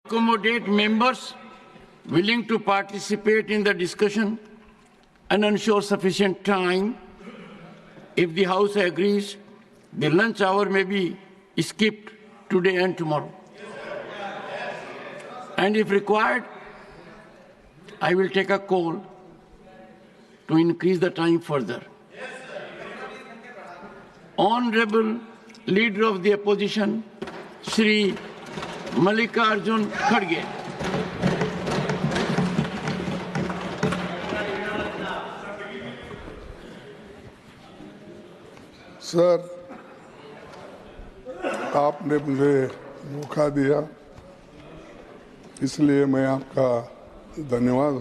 Accommodate members willing to participate in the discussion and ensure sufficient time. If the House agrees, the lunch hour may be skipped today and tomorrow. And if required, I will take a call to increase the time further. Honorable Leader of the Opposition, Shri Mallikarjun Kharge. Sir, आपने मुझे मौका दिया, इसलिए मैं आपका धन्यवाद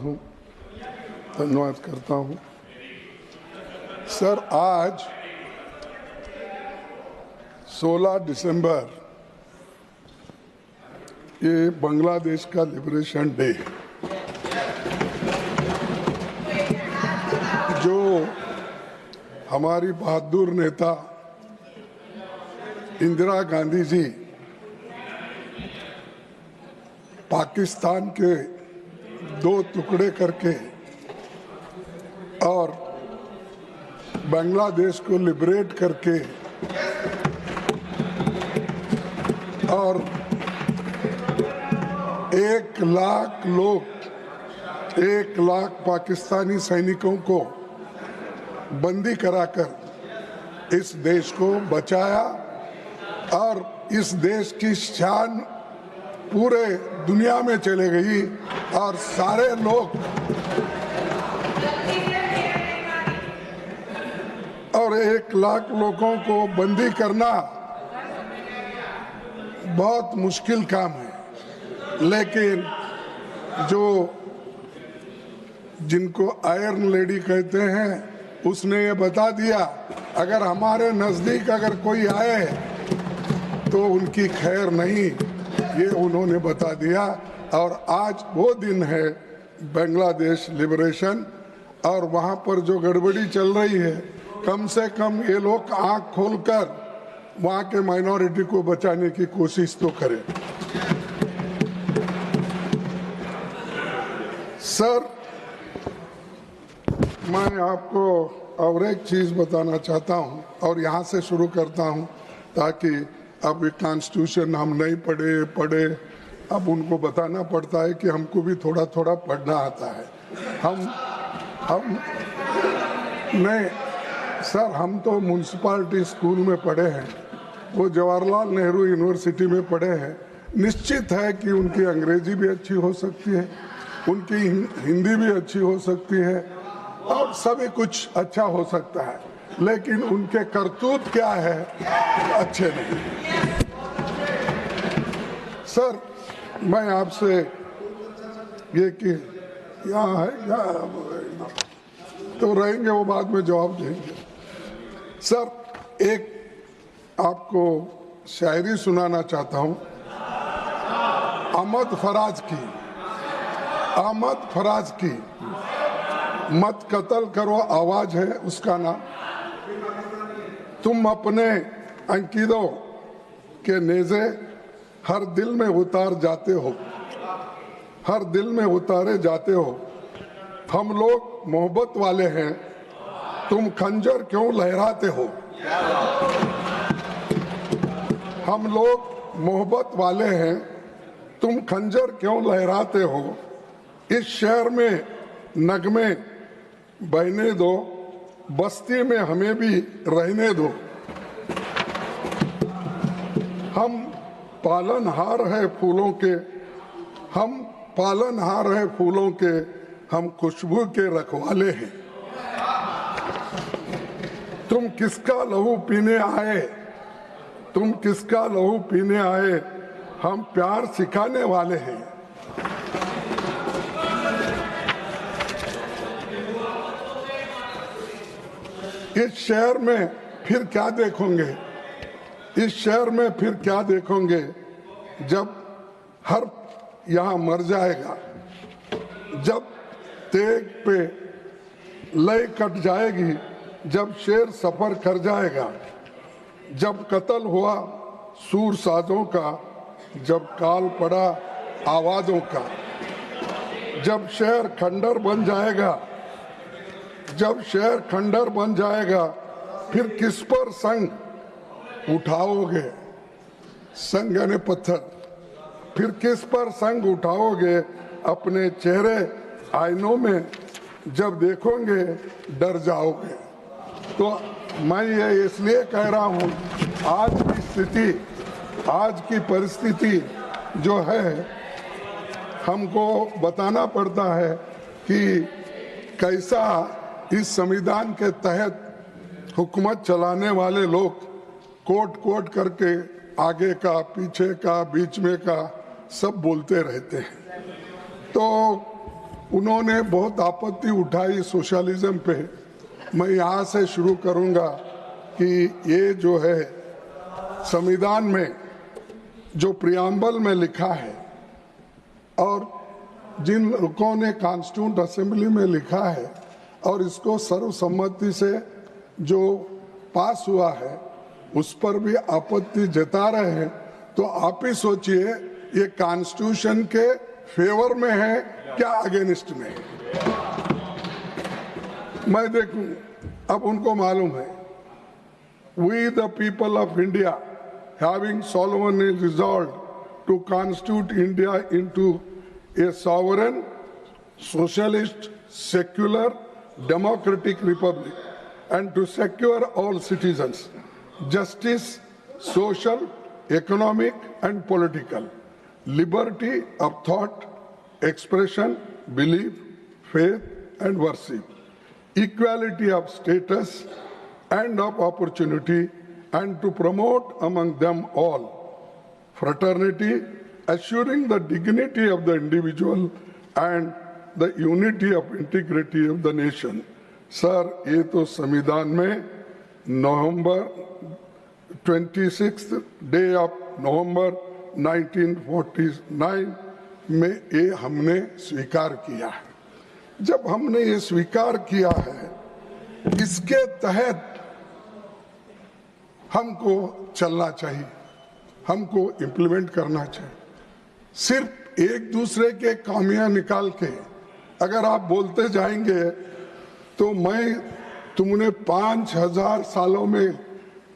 करता हूं। सर, आज 16 दिसंबर ये बांग्लादेश का लिबरेशन डे, जो हमारी बहादुर नेता इंदिरा गांधी जी पाकिस्तान के 2 टुकड़े करके और बांग्लादेश को लिबरेट करके और 1 लाख पाकिस्तानी सैनिकों को बंदी कराकर इस देश को बचाया और इस देश की शान पूरे दुनिया में चले गई और सारे लोग और 1 लाख लोगों को बंदी करना बहुत मुश्किल काम है, लेकिन जिनको आयरन लेडी कहते हैं उसने ये बता दिया, अगर हमारे नजदीक अगर कोई आए तो उनकी खैर नहीं, ये उन्होंने बता दिया। और आज वो दिन है बांग्लादेश लिबरेशन, और वहाँ पर जो गड़बड़ी चल रही है, कम से कम ये लोग आंख खोलकर वहाँ के माइनॉरिटी को बचाने की कोशिश तो करें। सर, मैं आपको और एक चीज बताना चाहता हूं और यहां से शुरू करता हूं, ताकि अब ये कॉन्स्टिट्यूशन हम नहीं पढ़े अब उनको बताना पड़ता है कि हमको भी थोड़ा थोड़ा पढ़ना आता है। हम नहीं सर, हम तो म्यूनसिपालिटी स्कूल में पढ़े हैं, वो जवाहरलाल नेहरू यूनिवर्सिटी में पढ़े हैं। निश्चित है कि उनकी अंग्रेजी भी अच्छी हो सकती है, उनकी हिंदी भी अच्छी हो सकती है और सभी कुछ अच्छा हो सकता है, लेकिन उनके करतूत क्या है, अच्छे नहीं। सर, मैं आपसे ये कि यहाँ है या तो रहेंगे, वो बाद में जवाब देंगे। सर, एक आपको शायरी सुनाना चाहता हूँ अहमद फराज की मत कत्ल करो आवाज है उसका नाम। तुम अपने अंकितों के नेज़े हर दिल में उतारे जाते हो। हम लोग मोहब्बत वाले हैं, तुम खंजर क्यों लहराते हो। हम लोग मोहब्बत वाले हैं, तुम खंजर क्यों लहराते हो। इस शहर में नगमे बहने दो, बस्ती में हमें भी रहने दो। हम पालनहार है फूलों के, हम खुशबू के रखवाले हैं। तुम किसका लहू पीने आए, हम प्यार सिखाने वाले हैं। इस शहर में फिर क्या देखोगे, जब हर यहाँ मर जाएगा, जब तेग पे लय कट जाएगी, जब शेर सफर कर जाएगा, जब कत्ल हुआ सूर साजों का, जब काल पड़ा आवाजों का। जब शहर खंडर बन जाएगा, जब शहर खंडर बन जाएगा, फिर किस पर संग उठाओगे? संग यानी पत्थर। फिर किस पर संग उठाओगे? अपने चेहरे आईनों में जब देखोगे डर जाओगे। तो मैं ये इसलिए कह रहा हूँ, आज की स्थिति, आज की परिस्थिति जो है, हमको बताना पड़ता है कि कैसा इस संविधान के तहत हुकूमत चलाने वाले लोग कोट कोट करके आगे का, पीछे का, बीच में का सब बोलते रहते हैं। तो उन्होंने बहुत आपत्ति उठाई सोशलिज्म पे। मैं यहाँ से शुरू करूँगा कि ये जो है संविधान में जो प्रियम्बल में लिखा है और जिन लोगों ने कॉन्स्टिट्यूंट असेंबली में लिखा है और इसको सर्वसम्मति से जो पास हुआ है, उस पर भी आपत्ति जता रहे हैं। तो आप ही सोचिए, ये कॉन्स्टिट्यूशन के फेवर में है क्या अगेंस्ट में? मैं देखूं, अब उनको मालूम है, we the people of India having solemnly resolved to constitute India into a sovereign, socialist, secular, democratic republic, and to secure all citizens justice, social, economic, and political, liberty of thought, expression, belief, faith, and worship, equality of status and of opportunity, and to promote among them all fraternity, assuring the dignity of the individual and the unity of integrity of the nation. Sir, ये तो संविधान में नवंबर 26 day of November 1949 में ये हमने स्वीकार किया है। जब हमने ये स्वीकार किया है, इसके तहत हमको चलना चाहिए, हमको इम्प्लीमेंट करना चाहिए। सिर्फ एक दूसरे के खामियां निकाल के अगर आप बोलते जाएंगे तो तुमने 5000 सालों में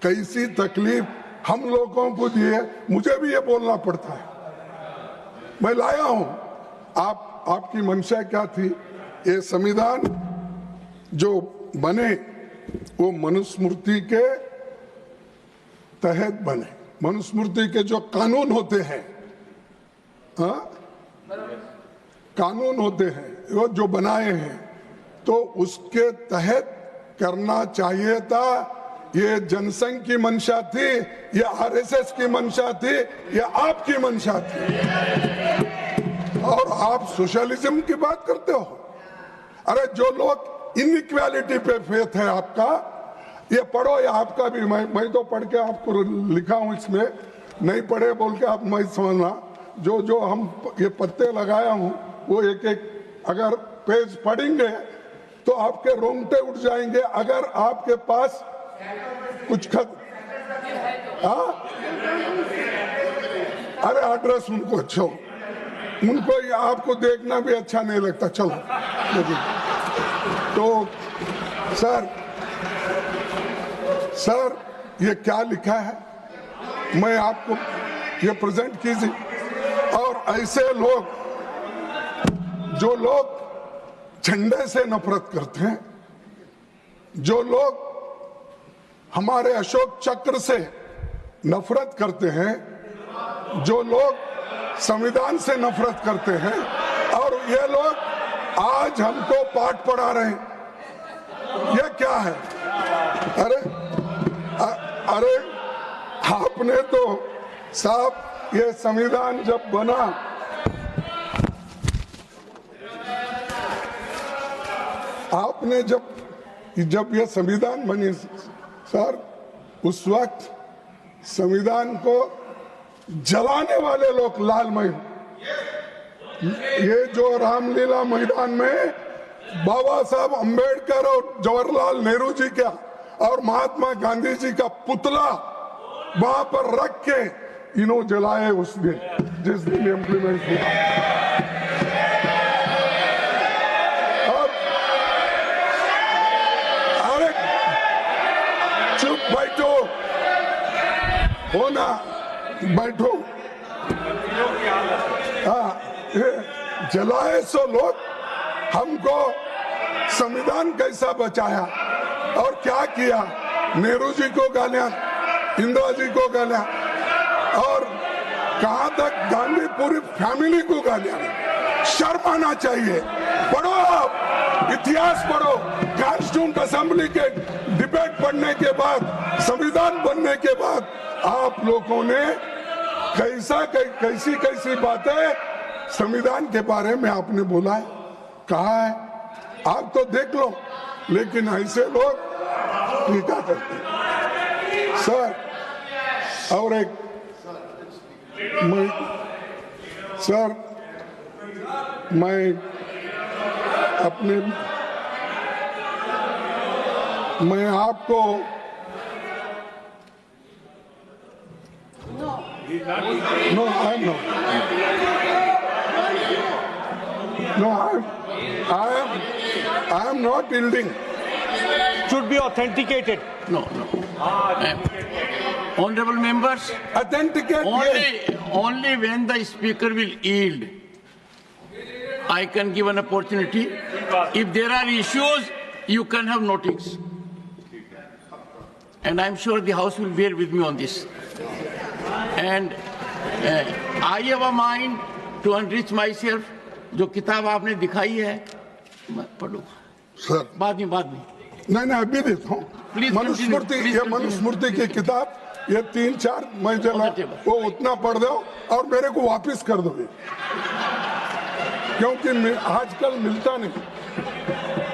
कैसी तकलीफ हम लोगों को दी है, मुझे भी ये बोलना पड़ता है। मैं लाया हूं, आपकी मंशा क्या थी? ये संविधान जो बने वो मनुस्मृति के तहत बने। मनुस्मृति के जो कानून होते हैं, कानून होते हैं वो जो बनाए हैं, तो उसके तहत करना चाहिए था। ये जनसंघ की मंशा थी, ये आरएसएस की मंशा थी, ये आपकी मंशा थी। और आप सोशलिज्म की बात करते हो। अरे जो लोग इनइक्वालिटी पे फेथ है आपका, ये पढ़ो, ये आपका भी, मैं तो पढ़ के आपको लिखा हूं, इसमें नहीं पढ़े बोल के आप मैं समझना। जो हम ये पत्ते लगाया हूं वो एक एक अगर पेज पढ़ेंगे तो आपके रोंगटे उठ जाएंगे। अगर आपके पास कुछ अरे एड्रेस उनको अच्छा हो, उनको ये आपको देखना भी अच्छा नहीं लगता। चलो तो सर ये क्या लिखा है, मैं आपको ये प्रेजेंट कीजिए। और ऐसे लोग जो लोग झंडे से नफरत करते हैं, जो लोग हमारे अशोक चक्र से नफरत करते हैं, जो लोग संविधान से नफरत करते हैं, और ये लोग आज हमको पाठ पढ़ा रहे हैं। ये क्या है? अरे आपने तो साहब ये संविधान जब बना, आपने जब ये संविधान बनी सर, उस वक्त संविधान को जलाने वाले लोग लालमय, ये जो रामलीला मैदान में बाबा साहब अंबेडकर और जवाहरलाल नेहरू जी का और महात्मा गांधी जी का पुतला वहां पर रख के इनो जलाए उस दिन, जिस दिन इम्प्लीमेंट हुआ। और अरे चुप बैठो, हो ना, बैठो। हाँ, जलाए सो लोग, हमको संविधान कैसा बचाया और क्या किया। नेहरू जी को गालियां, इंदिरा जी को गालियां, और कहां तक गांधी पूरी फैमिली को गालियां। शर्म आना चाहिए। पढ़ो आप, इतिहास पढ़ो। कॉन्स्टिट्यूंट असेंबली के डिबेट पढ़ने के बाद, संविधान बनने के बाद आप लोगों ने कैसी कैसी बातें संविधान के बारे में आपने बोला है, कहा है। आप तो देख लो, लेकिन ऐसे लोग टीका करते हैं। सर, और एक मैं आपको No, I'm not. No, I am not yielding. Should be authenticated. No. Honorable members, Authenticate. only when the speaker will yield, I can give an opportunity. If there are issues, you can have notice. And I'm sure the House will bear with me on this. And I have a mind to enrich myself. जो किताब आपने दिखाई है मैं पढ़ूंगा sir. बाद में नहीं अभी देता हूँ। मनुस्मृति, ये मनुस्मृति की किताब, ये 3-4 मैं जला वो उतना पढ़ दो और मेरे को वापस कर दो, क्योंकि आजकल मिलता नहीं।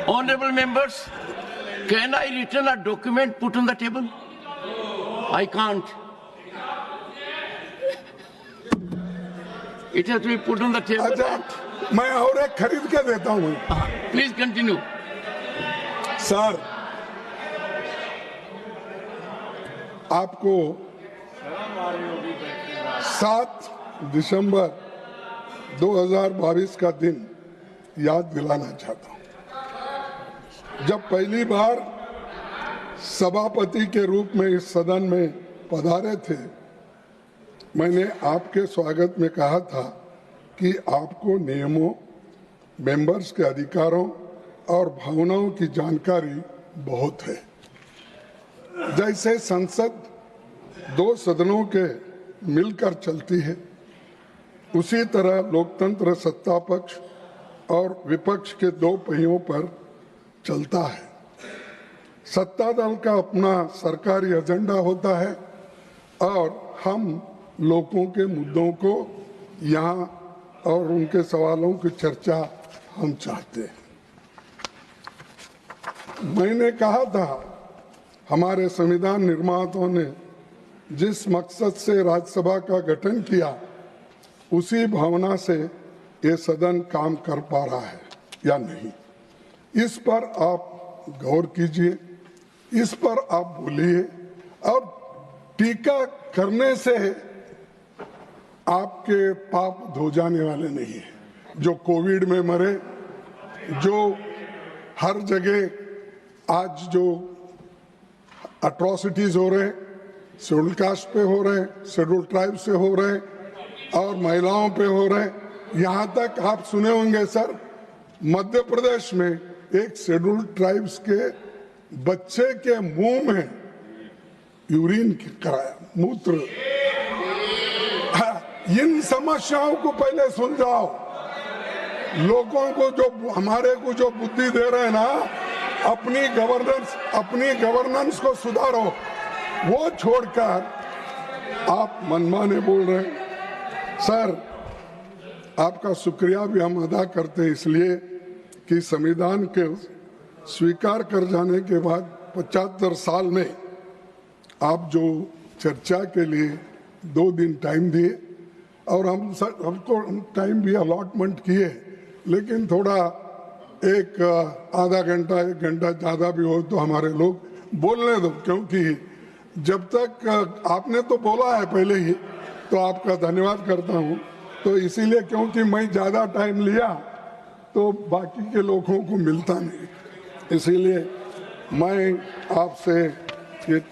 Honorable members, can I return a document put on the table? I can't. It has to be put on the table. अच्छा, मैं और एक खरीद के देता हूँ। Please continue. सर, आपको 7 दिसंबर 2022 का दिन याद दिलाना चाहता हूँ, जब पहली बार सभापति के रूप में इस सदन में पधारे थे। मैंने आपके स्वागत में कहा था कि आपको नियमों, मेंबर्स के अधिकारों और भावनाओं की जानकारी बहुत है। जैसे संसद 2 सदनों के मिलकर चलती है, उसी तरह लोकतंत्र सत्ता पक्ष और विपक्ष के 2 पहियों पर चलता है। सत्ता दल का अपना सरकारी एजेंडा होता है और हम लोगों के मुद्दों को यहाँ और उनके सवालों की चर्चा हम चाहते हैं। मैंने कहा था, हमारे संविधान निर्माताओं ने जिस मकसद से राज्यसभा का गठन किया, उसी भावना से ये सदन काम कर पा रहा है या नहीं, इस पर आप गौर कीजिए, इस पर आप बोलिए। और टीका करने से आपके पाप धो जाने वाले नहीं है। जो कोविड में मरे, जो हर जगह आज जो अट्रॉसिटीज हो रहे, शेड्यूल कास्ट पे हो रहे, शेड्यूल ट्राइब से हो रहे और महिलाओं पे हो रहे। यहाँ तक आप सुने होंगे सर, मध्य प्रदेश में एक शेड्यूल ट्राइब्स के बच्चे के मुंह में यूरिन कराया, मूत्र। इन समस्याओं को पहले सुलझाओ। लोगों को जो हमारे को जो बुद्धि दे रहे हैं ना, अपनी गवर्नेंस को सुधारो। वो छोड़कर आप मनमाने बोल रहे हैं। सर, आपका शुक्रिया भी हम अदा करते हैं, इसलिए कि संविधान के स्वीकार कर जाने के बाद 75 साल में आप जो चर्चा के लिए 2 दिन टाइम दिए और हमको टाइम भी अलॉटमेंट किए, लेकिन थोड़ा एक आधा घंटा 1 घंटा ज़्यादा भी हो तो हमारे लोग बोलने दो, क्योंकि जब तक आपने तो बोला है पहले ही तो आपका धन्यवाद करता हूं। तो इसीलिए क्योंकि मैं ज़्यादा टाइम लिया तो बाकी के लोगों को मिलता नहीं, इसीलिए मैं आपसे एक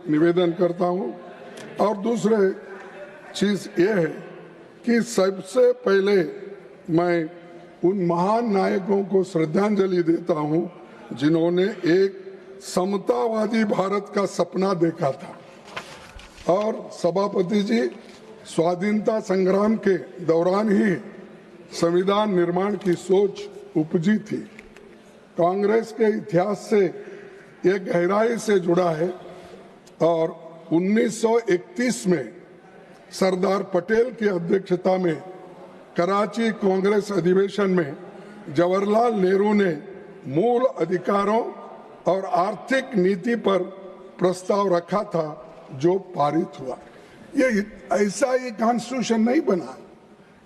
निवेदन करता हूं। और दूसरे चीज़ ये है कि सबसे पहले मैं उन महान नायकों को श्रद्धांजलि देता हूं जिन्होंने एक समतावादी भारत का सपना देखा था। और सभापति जी, स्वाधीनता संग्राम के दौरान ही संविधान निर्माण की सोच उपजी थी। कांग्रेस के इतिहास से ये गहराई से जुड़ा है और 1931 में सरदार पटेल की अध्यक्षता में कराची कांग्रेस अधिवेशन में जवाहरलाल नेहरू ने मूल अधिकारों और आर्थिक नीति पर प्रस्ताव रखा था जो पारित हुआ। ये ऐसा ही कॉन्स्टिट्यूशन नहीं बना,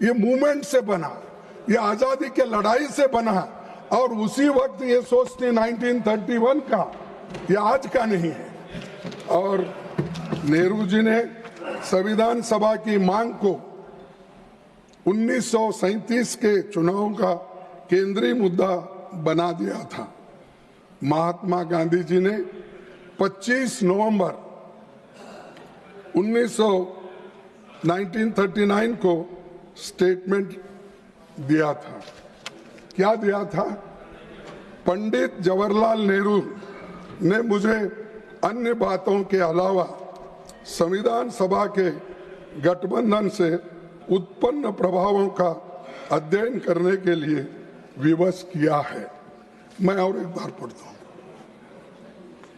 ये मूवमेंट से बना, ये आजादी के लड़ाई से बना। और उसी वक्त ये सोच थी 1931 का, ये आज का नहीं है। और नेहरू जी ने संविधान सभा की मांग को 1937 के चुनाव का केंद्रीय मुद्दा बना दिया था। महात्मा गांधी जी ने 25 नवंबर 1939 को स्टेटमेंट दिया था। क्या दिया था? पंडित जवाहरलाल नेहरू ने मुझे अन्य बातों के अलावा संविधान सभा के गठबंधन से उत्पन्न प्रभावों का अध्ययन करने के लिए विवश किया है। मैं और एक बार पढ़ता हूँ।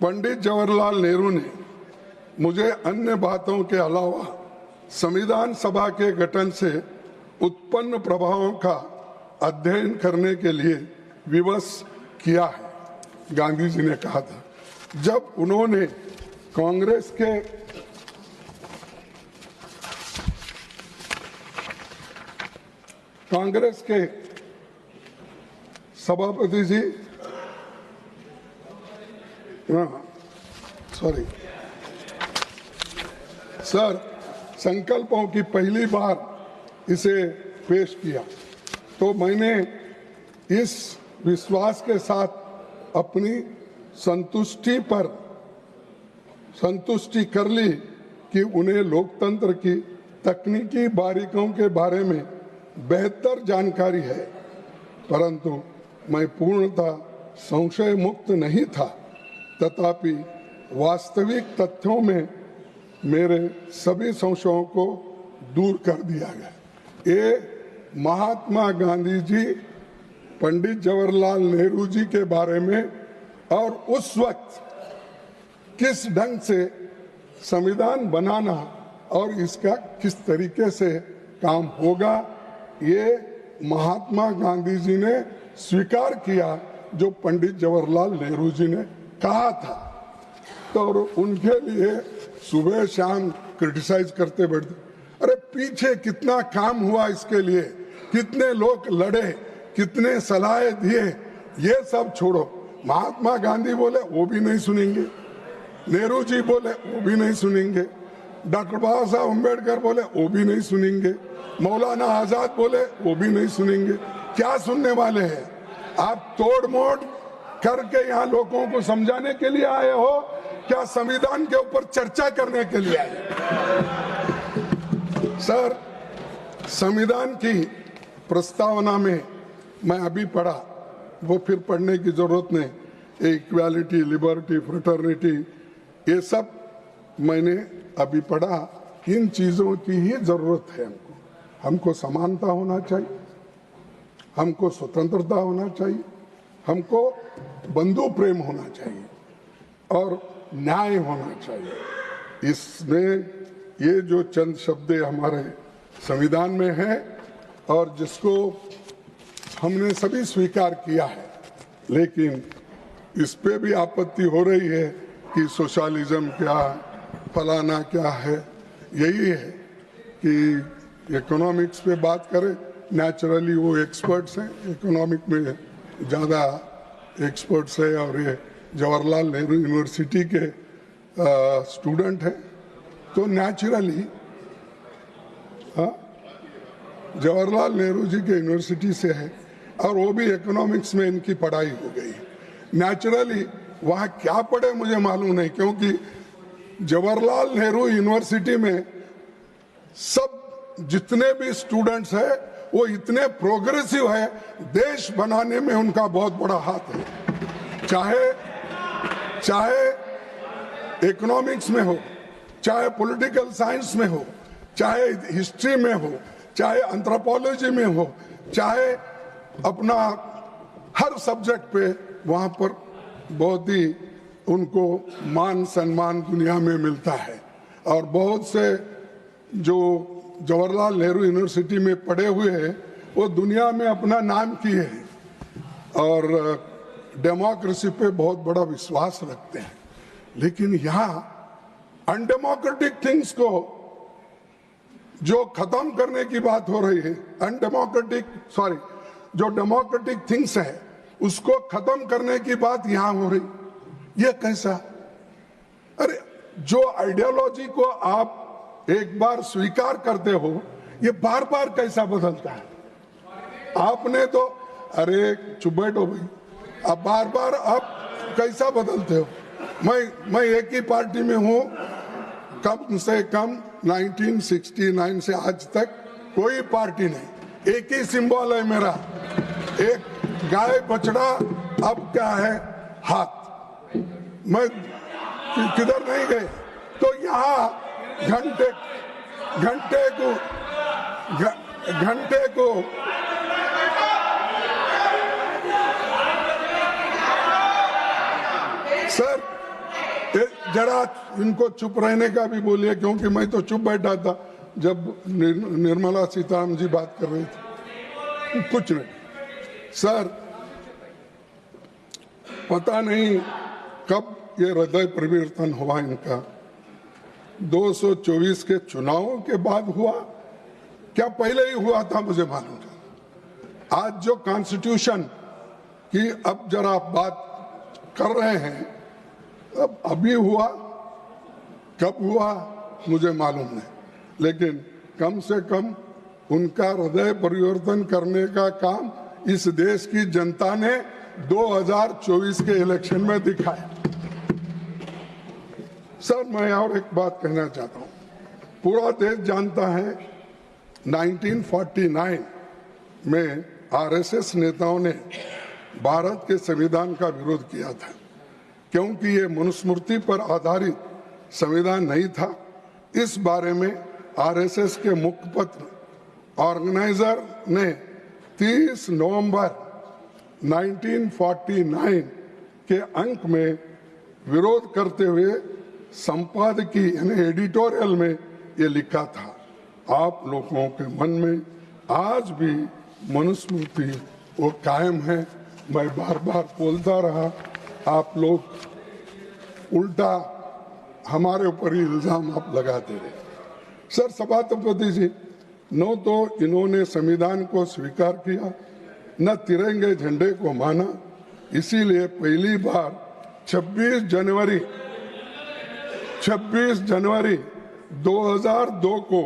पंडित जवाहरलाल नेहरू ने मुझे अन्य बातों के अलावा संविधान सभा के गठन से उत्पन्न प्रभावों का अध्ययन करने के लिए विवश किया है, गांधी जी ने कहा था जब उन्होंने कांग्रेस के सभापति जी सर संकल्पों की पहली बार इसे पेश किया तो मैंने इस विश्वास के साथ अपनी संतुष्टि कर ली कि उन्हें लोकतंत्र की तकनीकी बारीकियों के बारे में बेहतर जानकारी है, परंतु मैं पूर्णतः संशय मुक्त नहीं था। तथापि वास्तविक तथ्यों में मेरे सभी संशयों को दूर कर दिया गया। ये महात्मा गांधी जी, पंडित जवाहरलाल नेहरू जी के बारे में और उस वक्त किस ढंग से संविधान बनाना और इसका किस तरीके से काम होगा, ये महात्मा गांधी जी ने स्वीकार किया जो पंडित जवाहरलाल नेहरू जी ने कहा था। तो उनके लिए सुबह शाम क्रिटिसाइज करते बैठते, अरे पीछे कितना काम हुआ इसके लिए, कितने लोग लड़े, कितने सलाहें दिए, ये सब छोड़ो। महात्मा गांधी बोले वो भी नहीं सुनेंगे, नेहरू जी बोले वो भी नहीं सुनेंगे, डॉक्टर बाबा साहब अम्बेडकर बोले वो भी नहीं सुनेंगे, मौलाना आजाद बोले वो भी नहीं सुनेंगे। क्या सुनने वाले हैं? आप तोड़ मोड़ करके यहाँ लोगों को समझाने के लिए आए हो, क्या संविधान के ऊपर चर्चा करने के लिए आए? सर, संविधान की प्रस्तावना में मैं अभी पढ़ा, वो फिर पढ़ने की जरूरत नहीं। इक्वालिटी, लिबर्टी, फ्रेटर्निटी, ये सब मैंने अभी पढ़ा। इन चीजों की ही जरूरत है हमको समानता होना चाहिए, हमको स्वतंत्रता होना चाहिए, हमको बंधु प्रेम होना चाहिए और न्याय होना चाहिए। इसमें ये जो चंद शब्द हमारे संविधान में है और जिसको हमने सभी स्वीकार किया है, लेकिन इस पे भी आपत्ति हो रही है कि सोशलिज्म क्या, फलाना क्या है। यही है कि इकोनॉमिक्स पे बात करें, नेचुरली वो एक्सपर्ट्स हैं, इकोनॉमिक में ज़्यादा एक्सपर्ट्स है और ये जवाहरलाल नेहरू यूनिवर्सिटी के स्टूडेंट हैं, तो नेचुरली जवाहरलाल नेहरू जी के यूनिवर्सिटी से है और वो भी इकोनॉमिक्स में इनकी पढ़ाई हो गई। नेचुरली वहाँ क्या पढ़े मुझे मालूम नहीं, क्योंकि जवाहरलाल नेहरू यूनिवर्सिटी में सब जितने भी स्टूडेंट्स हैं वो इतने प्रोग्रेसिव है, देश बनाने में उनका बहुत बड़ा हाथ है। चाहे इकोनॉमिक्स में हो, चाहे पॉलिटिकल साइंस में हो, चाहे हिस्ट्री में हो, चाहे एंथ्रोपोलॉजी में हो, चाहे अपना हर सब्जेक्ट पे वहाँ पर बहुत ही उनको मान सम्मान दुनिया में मिलता है। और बहुत से जो जवाहरलाल नेहरू यूनिवर्सिटी में पढ़े हुए हैं वो दुनिया में अपना नाम किए हैं और डेमोक्रेसी पे बहुत बड़ा विश्वास रखते हैं। लेकिन यहाँ अनडेमोक्रेटिक थिंग्स को जो खत्म करने की बात हो रही है, जो डेमोक्रेटिक थिंग्स है उसको खत्म करने की बात यहाँ हो रही, ये कैसा? अरे जो आइडियोलॉजी को आप एक बार स्वीकार करते हो ये बार बार कैसा बदलता है? आपने तो अरे चुप बैठो भाई, अब बार बार आप कैसा बदलते हो? मैं एक ही पार्टी में हूँ कम से कम 1969 से आज तक कोई पार्टी नहीं, एक ही सिंबल है मेरा, एक गाय बछड़ा, अब क्या है हाथ। मैं किधर नहीं गए तो यहाँ घंटे को सर जरा इनको चुप रहने का भी बोलिए, क्योंकि मैं तो चुप बैठा था जब निर्मला सीतारामन जी बात कर रही थी। कुछ नहीं सर, पता नहीं कब ये हृदय परिवर्तन हुआ इनका, 224 के चुनावों के बाद हुआ क्या पहले ही हुआ था मुझे मालूम नहीं। आज जो कॉन्स्टिट्यूशन की अब जरा आप बात कर रहे हैं, अब अभी हुआ कब हुआ मुझे मालूम नहीं, लेकिन कम से कम उनका हृदय परिवर्तन करने का काम इस देश की जनता ने 2024 के इलेक्शन में दिखाया। सर मैं और एक बात कहना चाहता हूं, पूरा देश जानता है 1949 में आरएसएस नेताओं ने भारत के संविधान का विरोध किया था, क्योंकि ये मनुस्मृति पर आधारित संविधान नहीं था। इस बारे में आरएसएस के मुखपत्र ऑर्गेनाइजर ने 30 नवंबर 1949 के अंक में विरोध करते हुए संपादकीय यानी एडिटोरियल में ये लिखा था, आप लोगों के मन में आज भी मनुस्मृति वो कायम है। मैं बार बार बोलता रहा, आप लोग उल्टा हमारे ऊपर ही इल्जाम आप लगाते रहे। सर सभापति जी, न तो इन्होंने संविधान को स्वीकार किया, न तिरंगे झंडे को माना, इसीलिए पहली बार 26 जनवरी 2002 को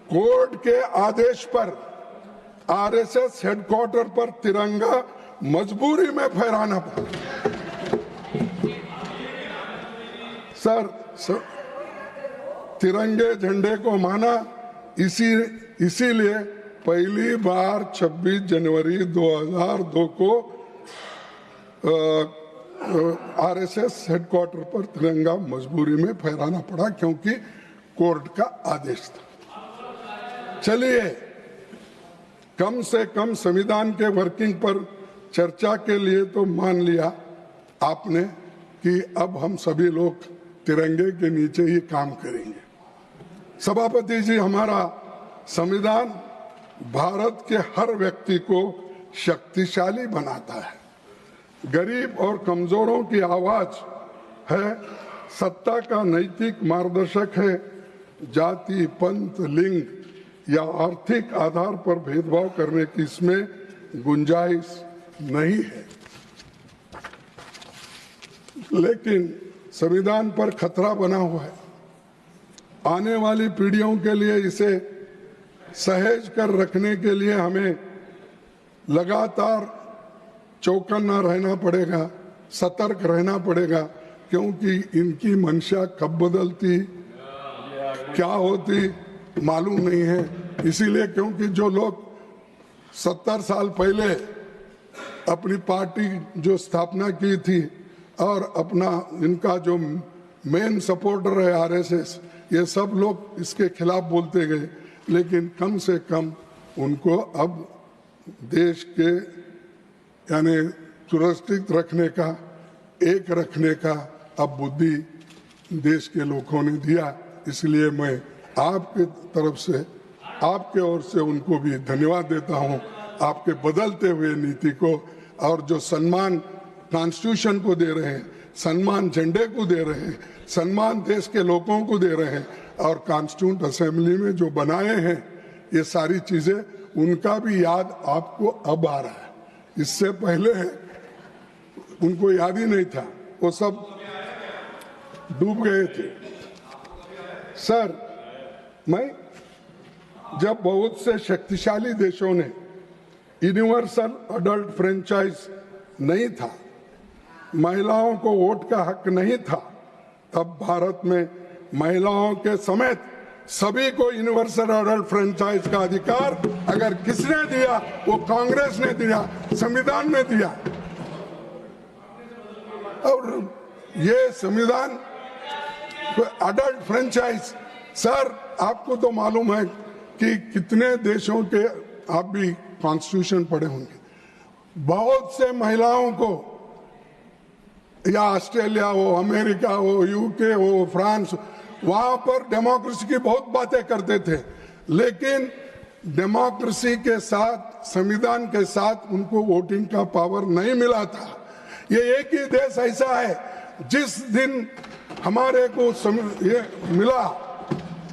कोर्ट के आदेश पर आरएसएस हेडक्वार्टर पर तिरंगा मजबूरी में फहराना पड़ा। सर तिरंगे झंडे को माना, इसीलिए पहली बार 26 जनवरी 2002 को आरएसएस हेडक्वार्टर पर तिरंगा मजबूरी में फहराना पड़ा, क्योंकि कोर्ट का आदेश था। चलिए कम से कम संविधान के वर्किंग पर चर्चा के लिए तो मान लिया आपने कि अब हम सभी लोग तिरंगे के नीचे ही काम करेंगे। सभापति जी, हमारा संविधान भारत के हर व्यक्ति को शक्तिशाली बनाता है, गरीब और कमजोरों की आवाज है, सत्ता का नैतिक मार्गदर्शक है, जाति पंथ लिंग या आर्थिक आधार पर भेदभाव करने की इसमें गुंजाइश नहीं है। लेकिन संविधान पर खतरा बना हुआ है, आने वाली पीढ़ियों के लिए इसे सहेज कर रखने के लिए हमें लगातार चौकन्ना रहना पड़ेगा, सतर्क रहना पड़ेगा, क्योंकि इनकी मंशा कब बदलती, क्या होती मालूम नहीं है। इसीलिए क्योंकि जो लोग 70 साल पहले अपनी पार्टी जो स्थापना की थी और अपना इनका जो मेन सपोर्टर है आरएसएस, ये सब लोग इसके खिलाफ बोलते गए, लेकिन कम से कम उनको अब देश के यानी सुरक्षित रखने का, एक रखने का अब बुद्धि देश के लोगों ने दिया। इसलिए मैं आपके तरफ से, आपके ओर से उनको भी धन्यवाद देता हूं, आपके बदलते हुए नीति को, और जो सम्मान कॉन्स्टिट्यूशन को दे रहे हैं, सम्मान झंडे को दे रहे हैं, सम्मान देश के लोगों को दे रहे हैं, और कॉन्स्टिट्यूंट असेंबली में जो बनाए हैं ये सारी चीजें, उनका भी याद आपको अब आ रहा है। इससे पहले उनको याद ही नहीं था, वो सब डूब गए थे। सर, मैं जब बहुत से शक्तिशाली देशों ने यूनिवर्सल अडल्ट फ्रेंचाइज नहीं था, महिलाओं को वोट का हक नहीं था, तब भारत में महिलाओं के समेत सभी को यूनिवर्सल अडल्ट फ्रेंचाइज का अधिकार अगर किसने दिया, वो कांग्रेस ने दिया, संविधान ने दिया। और ये संविधान अडल्ट फ्रेंचाइज, सर आपको तो मालूम है कि कितने देशों के, आप भी कॉन्स्टिट्यूशन पढ़े होंगे, बहुत से महिलाओं को, या ऑस्ट्रेलिया हो, अमेरिका हो, यूके हो, फ्रांस, वहां पर डेमोक्रेसी की बहुत बातें करते थे, लेकिन डेमोक्रेसी के साथ, संविधान के साथ उनको वोटिंग का पावर नहीं मिला था। ये एक ही देश ऐसा है जिस दिन हमारे को ये मिला,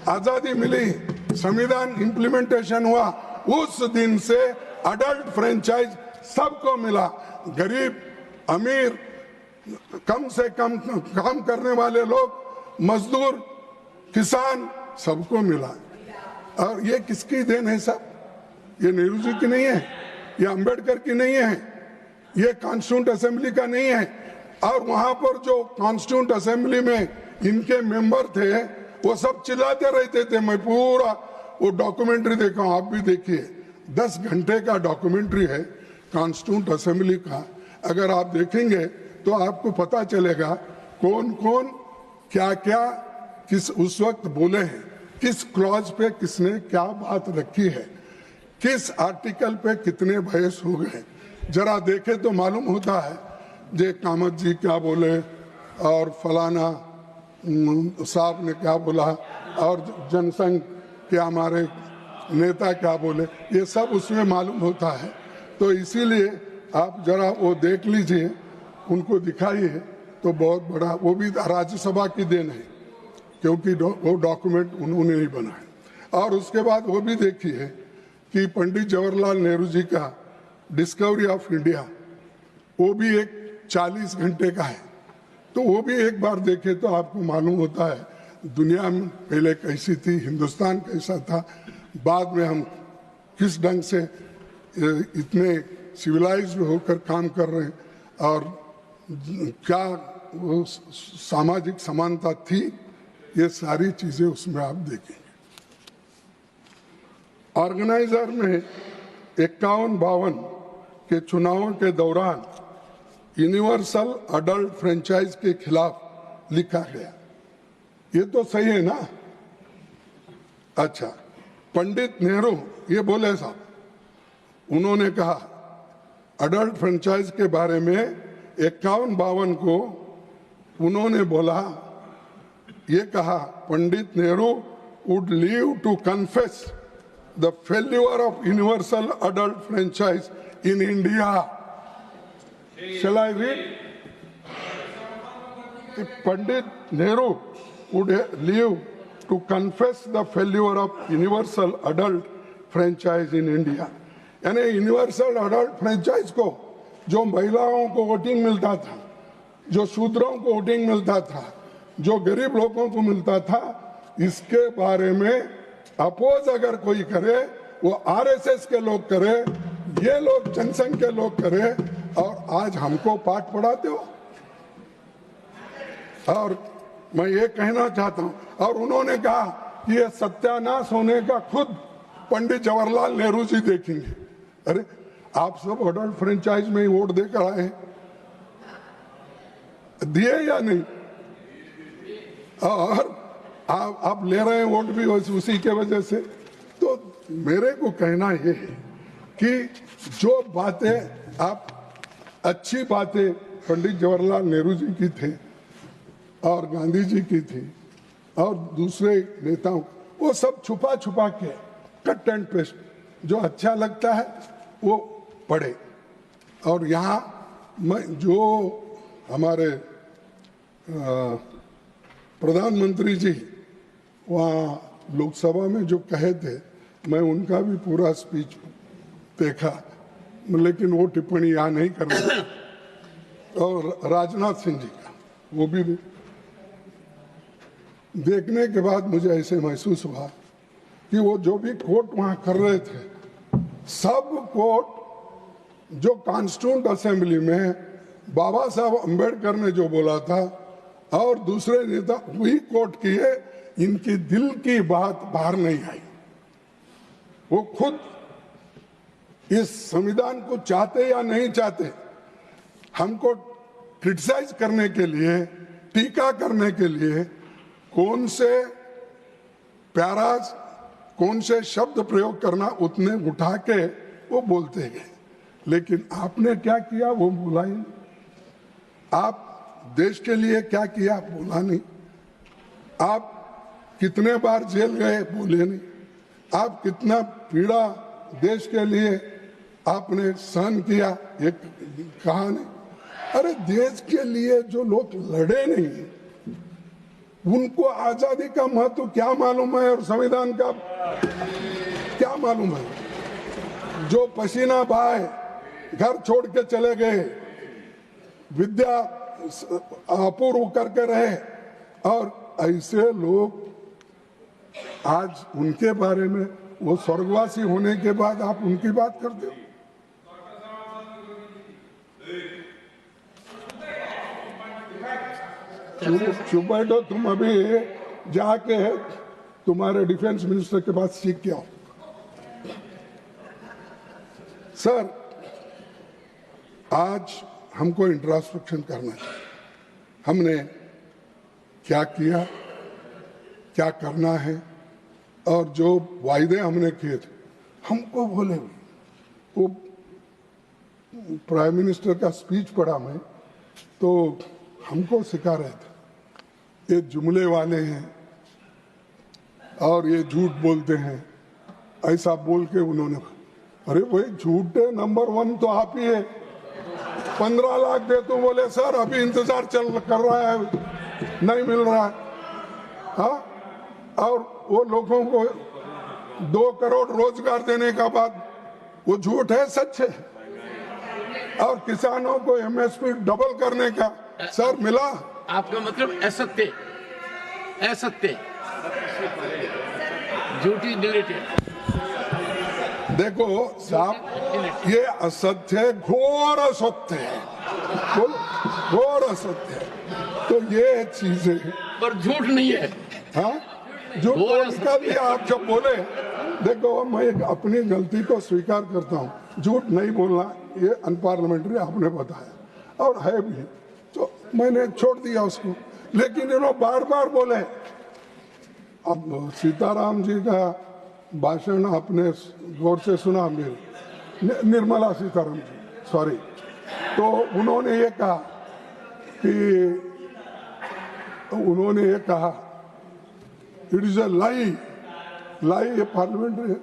आजादी मिली, संविधान इंप्लीमेंटेशन हुआ, उस दिन से अडल्ट फ्रेंचाइज सबको मिला। गरीब, अमीर, कम से कम काम करने वाले लोग, मजदूर, किसान, सबको मिला। और ये किसकी देन है साहब? ये नेहरू जी की नहीं है, ये अंबेडकर की नहीं है, ये कॉन्स्टिट्यूंट असेंबली का नहीं है। और वहां पर जो कॉन्स्टिट्यूंट असेंबली में इनके मेंबर थे, वो सब चिल्लाते रहते थे। मैं पूरा वो डॉक्यूमेंट्री देखा हूं, आप भी देखिए, 10 घंटे का डॉक्यूमेंट्री है कॉन्स्टिट्यूंट असेंबली का। अगर आप देखेंगे तो आपको पता चलेगा कौन कौन क्या क्या किस उस वक्त बोले हैं, किस क्लॉज पे किसने क्या बात रखी है, किस आर्टिकल पे कितने बहस हो गए। जरा देखे तो मालूम होता है जे कामत जी क्या बोले और फलाना साहब ने क्या बोला और जनसंघ के हमारे नेता क्या बोले, ये सब उसमें मालूम होता है। तो इसीलिए आप जरा वो देख लीजिए, उनको दिखाइए, तो बहुत बड़ा, वो भी राज्यसभा की देन है, क्योंकि वो डॉक्यूमेंट उन्होंने ही बनाया। और उसके बाद वो भी देखिए कि पंडित जवाहरलाल नेहरू जी का डिस्कवरी ऑफ इंडिया, वो भी एक 40 घंटे का है। तो वो भी एक बार देखे तो आपको मालूम होता है दुनिया में पहले कैसी थी, हिंदुस्तान कैसा था, बाद में हम किस ढंग से इतने सिविलाइज्ड होकर काम कर रहे हैं, और क्या वो सामाजिक समानता थी, ये सारी चीजें उसमें आप देखेंगे। ऑर्गेनाइजर में 51-52 के चुनावों के दौरान यूनिवर्सल अडल्ट फ्रेंचाइज के खिलाफ लिखा गया। ये तो सही है ना? अच्छा, पंडित नेहरू ये बोले साहब, उन्होंने कहा अडल्ट फ्रेंचाइज के बारे में 51-52 को उन्होंने बोला, ये कहा, Pandit Nehru would leave to confess the failure of universal adult franchise in India. Shall I read? Pandit Nehru would leave to confess the failure of universal adult franchise in India. यानी universal adult franchise को, जो महिलाओं को voting मिलता था, जो शूद्रों को voting मिलता था, जो गरीब लोगों को मिलता था, इसके बारे में अपोज अगर कोई करे वो आरएसएस के लोग करे, ये लोग जनसंघ के लोग करे, और आज हमको पाठ पढ़ाते हो। और मैं ये कहना चाहता हूं, और उन्होंने कहा कि ये सत्यानाश होने का खुद पंडित जवाहरलाल नेहरू जी देखेंगे। अरे आप सब अडल्ट फ्रेंचाइज में ही वोट देकर आए, दिए या नहीं? और आप ले रहे हैं वोट भी उसी के वजह से। तो मेरे को कहना ये है कि जो बातें आप अच्छी बातें पंडित जवाहरलाल नेहरू जी की थी और गांधी जी की थी और दूसरे नेताओं, वो सब छुपा छुपा के कट एंड पेस्ट, जो अच्छा लगता है वो पढ़े। और यहाँ मैं जो हमारे प्रधानमंत्री जी वहाँ लोकसभा में जो कहे थे, मैं उनका भी पूरा स्पीच देखा, लेकिन वो टिप्पणी यहाँ नहीं करना। और राजनाथ सिंह जी का वो भी देखने के बाद मुझे ऐसे महसूस हुआ कि वो जो भी कोट वहाँ कर रहे थे, सब कोट जो कॉन्स्टिट्यूंट असेंबली में बाबा साहब अम्बेडकर ने जो बोला था और दूसरे नेता वही कोट किए, इनकी दिल की बात बाहर नहीं आई। वो खुद इस संविधान को चाहते या नहीं चाहते, हमको क्रिटिसाइज करने के लिए, टीका करने के लिए कौन से पैराज, कौन से शब्द प्रयोग करना, उतने उठा के वो बोलते गए। लेकिन आपने क्या किया वो बोला ही नहीं। आप देश के लिए क्या किया बोला नहीं। आप कितने बार जेल गए बोले नहीं। आप कितना पीड़ा देश के लिए आपने सहन किया ये कहा नहीं। अरे देश के लिए जो लोग लड़े नहीं, उनको आजादी का महत्व क्या मालूम है और संविधान का क्या मालूम है? जो पसीना बहाए, घर छोड़ के चले गए, विद्या अपूर्व करके रहे, और ऐसे लोग आज उनके बारे में, वो स्वर्गवासी होने के बाद आप उनकी बात करते हो। चुप बैठो तुम, अभी जाके तुम्हारे डिफेंस मिनिस्टर के पास सीख के आओ। सर, आज हमको इंट्रोस्पेक्शन करना है। हमने क्या किया, क्या करना है, और जो वायदे हमने किए थे हमको बोले। वो प्राइम मिनिस्टर का स्पीच पढ़ा मैं, तो हमको सिखा रहे थे ये जुमले वाले हैं और ये झूठ बोलते हैं, ऐसा बोल के उन्होंने, अरे भाई झूठे नंबर 1 तो आप ही है। 15 लाख दे तो बोले सर अभी इंतजार कर रहा है, नहीं मिल रहा है। हाँ, और वो लोगों को 2 करोड़ रोजगार देने का बात, वो झूठ है सच है? और किसानों को एमएसपी डबल करने का सर मिला? आपका मतलब असत्य, असत्य, झूठी डिलीटेड। देखो साहब, ये असत्य है, घोर असत्य है, घोर असत्य है। तो ये चीज है, पर झूठ नहीं है। हाँ, जो उसका भी आप जब बोले, देखो मैं अपनी गलती को स्वीकार करता हूँ, झूठ नहीं बोलना ये अनपार्लियामेंट्री आपने बताया और है भी, तो मैंने छोड़ दिया उसको। लेकिन इन्होंने बार बार बोले। अब सीताराम जी का भाषण आपने गौर से सुना, मेरे निर्मला सीताराम जी, सॉरी, तो उन्होंने ये कहा इट इज अ लाई, ये पार्लियामेंट्री है,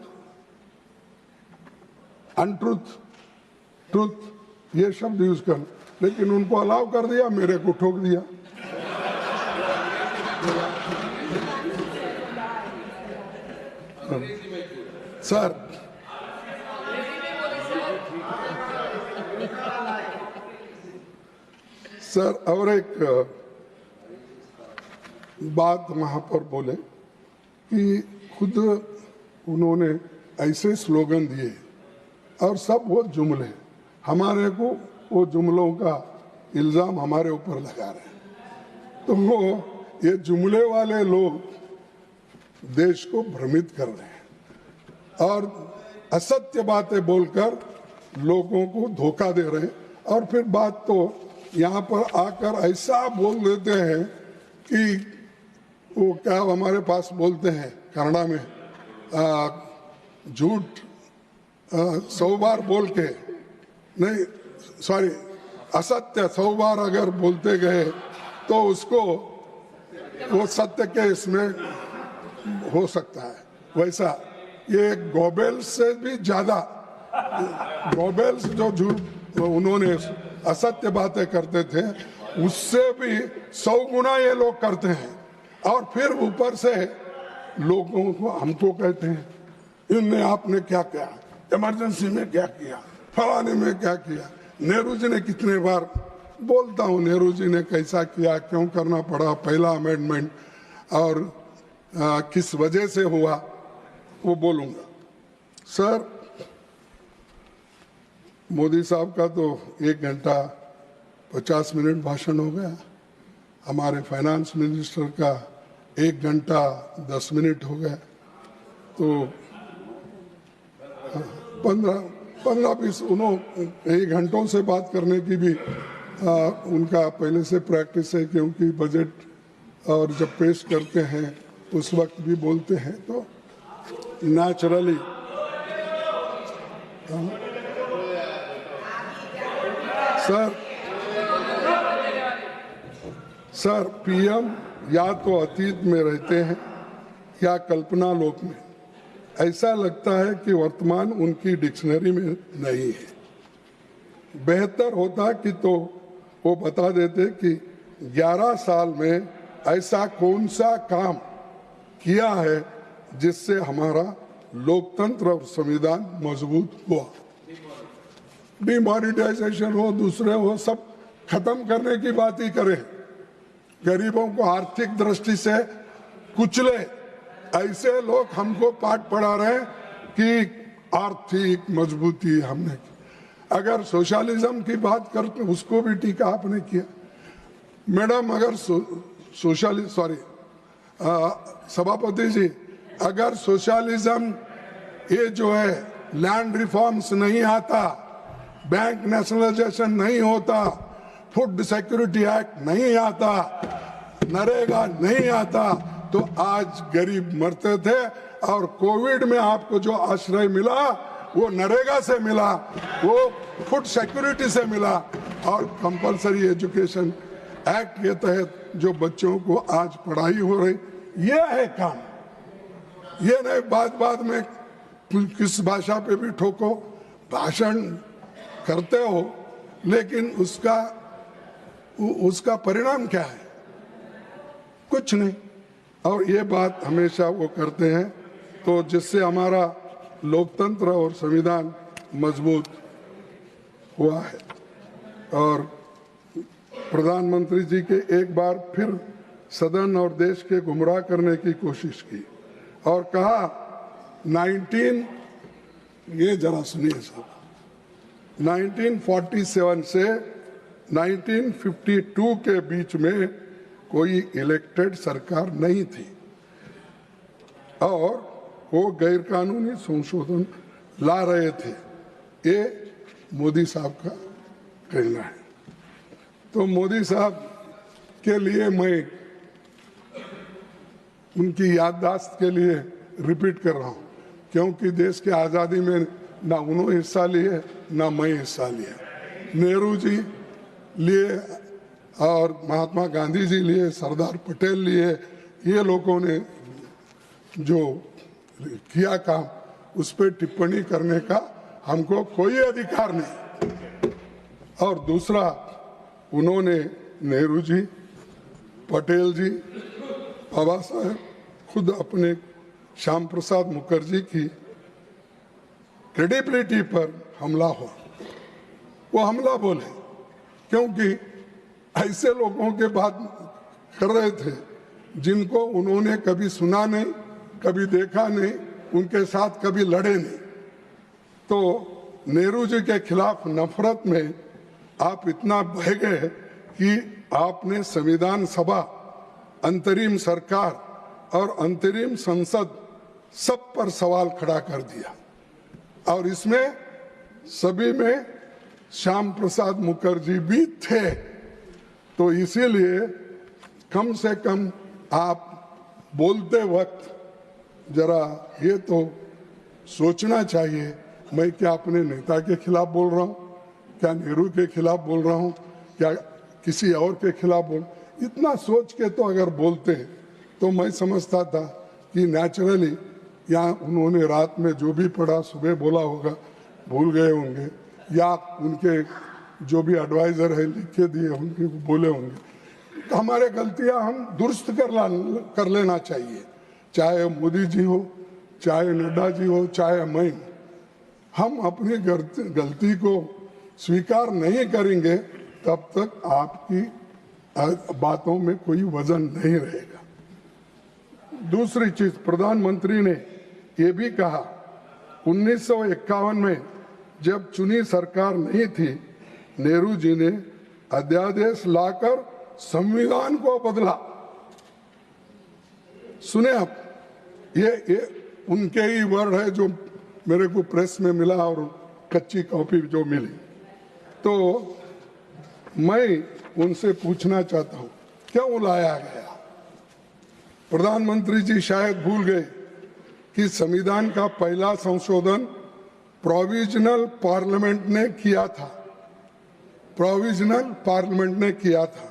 अनट्रूथ, ट्रूथ ये शब्द यूज करना, लेकिन उनको अलाउ कर दिया, मेरे को ठोक दिया। सर और एक बात वहां पर बोले कि खुद उन्होंने ऐसे स्लोगन दिए और सब वो जुमले, हमारे को वो जुमलों का इल्जाम हमारे ऊपर लगा रहे हैं। तो वो ये जुमले वाले लोग देश को भ्रमित कर रहे हैं और असत्य बातें बोलकर लोगों को धोखा दे रहे हैं। और फिर बात तो यहाँ पर आकर ऐसा बोल देते हैं कि वो क्या हमारे पास बोलते हैं कन्नड़ा में, झूठ 100 बार बोल के नहीं, सॉरी, असत्य 100 बार अगर बोलते गए तो उसको वो सत्य के इसमें हो सकता है। वैसा ये गोबेल्स से भी ज्यादा, गोबेल्स जो झूठ उन्होंने असत्य बातें करते थे उससे भी 100 गुना ये लोग करते हैं। और फिर ऊपर से लोगों को हमको कहते हैं इनने आपने क्या किया, इमरजेंसी में क्या किया, फलाने में क्या किया। नेहरू जी ने कितने बार बोलता हूँ, नेहरू जी ने कैसा किया, क्यों करना पड़ा पहला अमेंडमेंट और किस वजह से हुआ, वो बोलूंगा। सर, मोदी साहब का तो 1 घंटा 50 मिनट भाषण हो गया, हमारे फाइनेंस मिनिस्टर का 1 घंटा 10 मिनट हो गया, तो 15-20 उन्होंने घंटों से बात करने की भी उनका पहले से प्रैक्टिस है, क्योंकि बजट और जब पेश करते हैं उस वक्त भी बोलते हैं, तो नेचुरली सर पीएम या तो अतीत में रहते हैं या कल्पना लोक में। ऐसा लगता है कि वर्तमान उनकी डिक्शनरी में नहीं है। बेहतर होता कि तो वो बता देते कि 11 साल में ऐसा कौन सा काम किया है जिससे हमारा लोकतंत्र और संविधान मजबूत हुआ। डिमोनेटाइजेशन हो, दूसरे हो, सब खत्म करने की बात ही करें, गरीबों को आर्थिक दृष्टि से कुचले। ऐसे लोग हमको पाठ पढ़ा रहे हैं कि आर्थिक मजबूती हमने की। अगर सोशलिज्म की बात करते उसको भी टीका आपने किया। मैडम, अगर सभापति जी, अगर सोशलिज्म ये जो है लैंड रिफॉर्म्स नहीं आता, बैंक नेशनलाइजेशन नहीं होता, फूड सिक्योरिटी एक्ट नहीं आता, नरेगा नहीं आता, तो आज गरीब मरते थे। और कोविड में आपको जो आश्रय मिला वो नरेगा से मिला, वो फूड सिक्योरिटी से मिला, और कंपलसरी एजुकेशन एक्ट के तहत जो बच्चों को आज पढ़ाई हो रही, ये है काम। ये नहीं बात में किस भाषा पे भी ठोको, भाषण करते हो, लेकिन उसका परिणाम क्या है? कुछ नहीं। और ये बात हमेशा वो करते हैं, तो जिससे हमारा लोकतंत्र और संविधान मजबूत हुआ है। और प्रधानमंत्री जी के एक बार फिर सदन और देश के गुमराह करने की कोशिश की और कहा ये जरा सुनिए साहब, 1947 से 1952 के बीच में कोई इलेक्टेड सरकार नहीं थी और वो गैर कानूनी संशोधन ला रहे थे। ये मोदी साहब का कहना है। तो मोदी साहब के लिए मैं उनकी याददाश्त के लिए रिपीट कर रहा हूँ, क्योंकि देश की आज़ादी में ना उन्होंने हिस्सा लिए ना मैं हिस्सा लिया। नेहरू जी लिए और महात्मा गांधी जी लिए, सरदार पटेल लिए, ये लोगों ने जो किया काम उस पर टिप्पणी करने का हमको कोई अधिकार नहीं। और दूसरा, उन्होंने नेहरू जी, पटेल जी, बाबा साहब खुद अपने श्याम प्रसाद मुखर्जी की क्रेडिबिलिटी पर हमला हो, वो हमला बोले, क्योंकि ऐसे लोगों के बात कर रहे थे जिनको उन्होंने कभी सुना नहीं, कभी देखा नहीं, उनके साथ कभी लड़े नहीं। तो नेहरू जी के खिलाफ नफरत में आप इतना बह गए कि आपने संविधान सभा, अंतरिम सरकार और अंतरिम संसद सब पर सवाल खड़ा कर दिया, और इसमें सभी में श्याम प्रसाद मुखर्जी भी थे। तो इसीलिए कम से कम आप बोलते वक्त जरा ये तो सोचना चाहिए, मैं क्या अपने नेता के खिलाफ बोल रहा हूँ, क्या नेहरू के खिलाफ बोल रहा हूँ, क्या किसी और के खिलाफ बोल, इतना सोच के तो अगर बोलते तो मैं समझता था कि नेचुरली यहाँ उन्होंने रात में जो भी पढ़ा सुबह बोला होगा, भूल गए होंगे, या उनके जो भी एडवाइजर है लिख के दिए उनके बोले होंगे। तो हमारे गलतियां हम दुरुस्त कर लेना चाहिए, चाहे मोदी जी हो, चाहे नड्डा जी हो, चाहे मैं। हम अपनी गलती को स्वीकार नहीं करेंगे तब तक आपकी बातों में कोई वजन नहीं रहेगा। दूसरी चीज, प्रधानमंत्री ने ये भी कहा 1951 में जब चुनी सरकार नहीं थी, नेहरू जी ने अध्यादेश लाकर संविधान को बदला। सुने आप, ये उनके ही वर्ड है जो मेरे को प्रेस में मिला और कच्ची कॉपी जो मिली। तो मैं उनसे पूछना चाहता हूं, क्यों लाया गया? प्रधानमंत्री जी शायद भूल गए कि संविधान का पहला संशोधन प्रोविजनल पार्लियामेंट ने किया था। प्रोविजनल पार्लियामेंट ने किया था,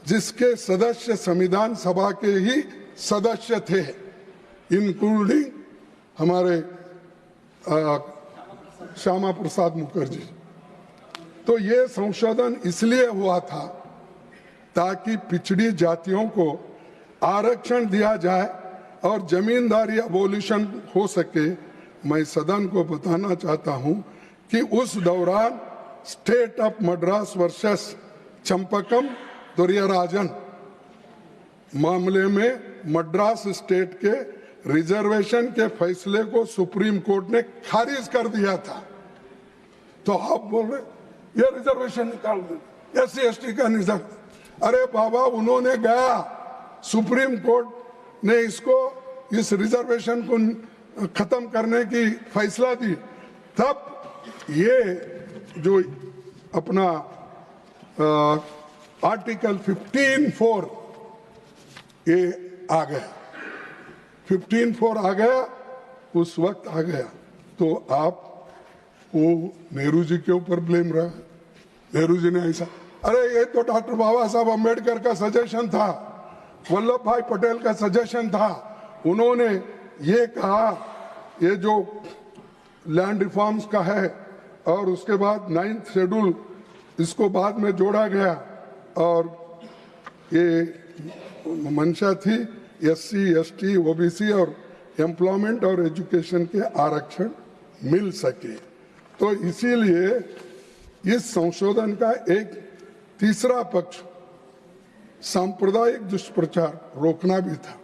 जिसके सदस्य संविधान सभा के ही सदस्य थे, इंक्लूडिंग हमारे श्यामा प्रसाद मुखर्जी। तो ये संशोधन इसलिए हुआ था ताकि पिछड़ी जातियों को आरक्षण दिया जाए और जमींदारी अबोलिशन हो सके। मैं सदन को बताना चाहता हूं कि उस दौरान state of Madras versus Champakam Dorairajan मामले में मद्रास स्टेट के रिजर्वेशन के फैसले को सुप्रीम कोर्ट ने खारिज कर दिया था। तो आप बोल रहे ये रिजर्वेशन निकाल दे, SC ST का निजाम। अरे बाबा, उन्होंने गया, सुप्रीम कोर्ट ने इसको, इस रिजर्वेशन को खत्म करने की फैसला दी, तब ये जो अपना आर्टिकल 15(4) ये आ गया, 15(4) आ गया, उस वक्त आ गया। तो आप वो नेहरू जी के ऊपर ब्लेम रहा, नेहरू जी ने ऐसा, अरे ये तो डॉक्टर बाबा साहब अम्बेडकर का सजेशन था, वल्लभ भाई पटेल का सजेशन था। उन्होंने ये कहा, ये जो लैंड रिफॉर्म्स का है और उसके बाद 9th शेड्यूल इसको बाद में जोड़ा गया, और ये मंशा थी SC ST OBC और एम्प्लॉयमेंट और एजुकेशन के आरक्षण मिल सके। तो इसीलिए इस संशोधन का एक तीसरा पक्ष सांप्रदायिक दुष्प्रचार रोकना भी था।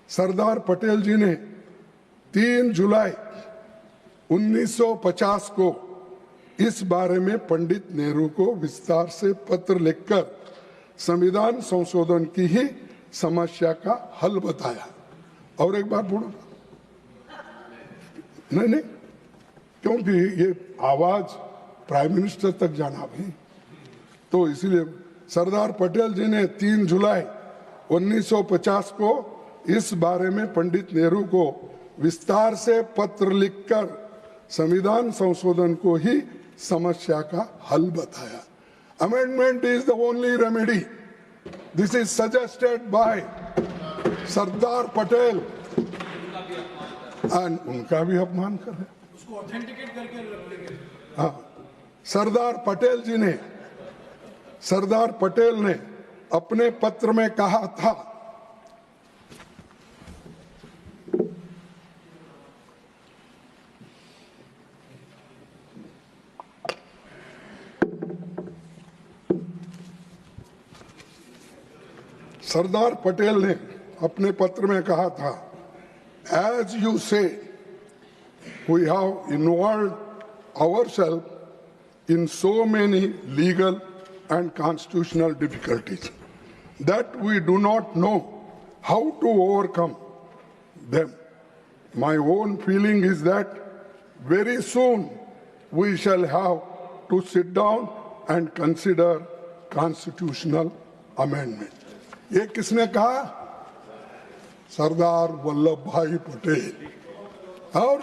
सरदार पटेल जी ने 3 जुलाई 1950 को इस बारे में पंडित नेहरू को विस्तार से पत्र लिखकर संविधान संशोधन की ही समस्या का हल बताया। और एक बार बोलो, नहीं, क्योंकि ये आवाज प्राइम मिनिस्टर तक जाना भी, तो इसलिए सरदार पटेल जी ने 3 जुलाई 1950 को इस बारे में पंडित नेहरू को विस्तार से पत्र लिखकर संविधान संशोधन को ही समस्या का हल बताया। Amendment is the only remedy, this is suggested by Sardar Patel, and उनका भी अपमान कर रहे, उसको ऑथेंटिकेट करके रख लेंगे। हाँ, सरदार पटेल ने अपने पत्र में कहा था, सरदार पटेल ने अपने पत्र में कहा था, एज यू से we have involved ourselves in so many legal and constitutional difficulties that we do not know how to overcome them. My own feeling is that very soon we shall have to sit down and consider constitutional amendment. ये किसने कहा? सरदार वल्लभ भाई पटेल। और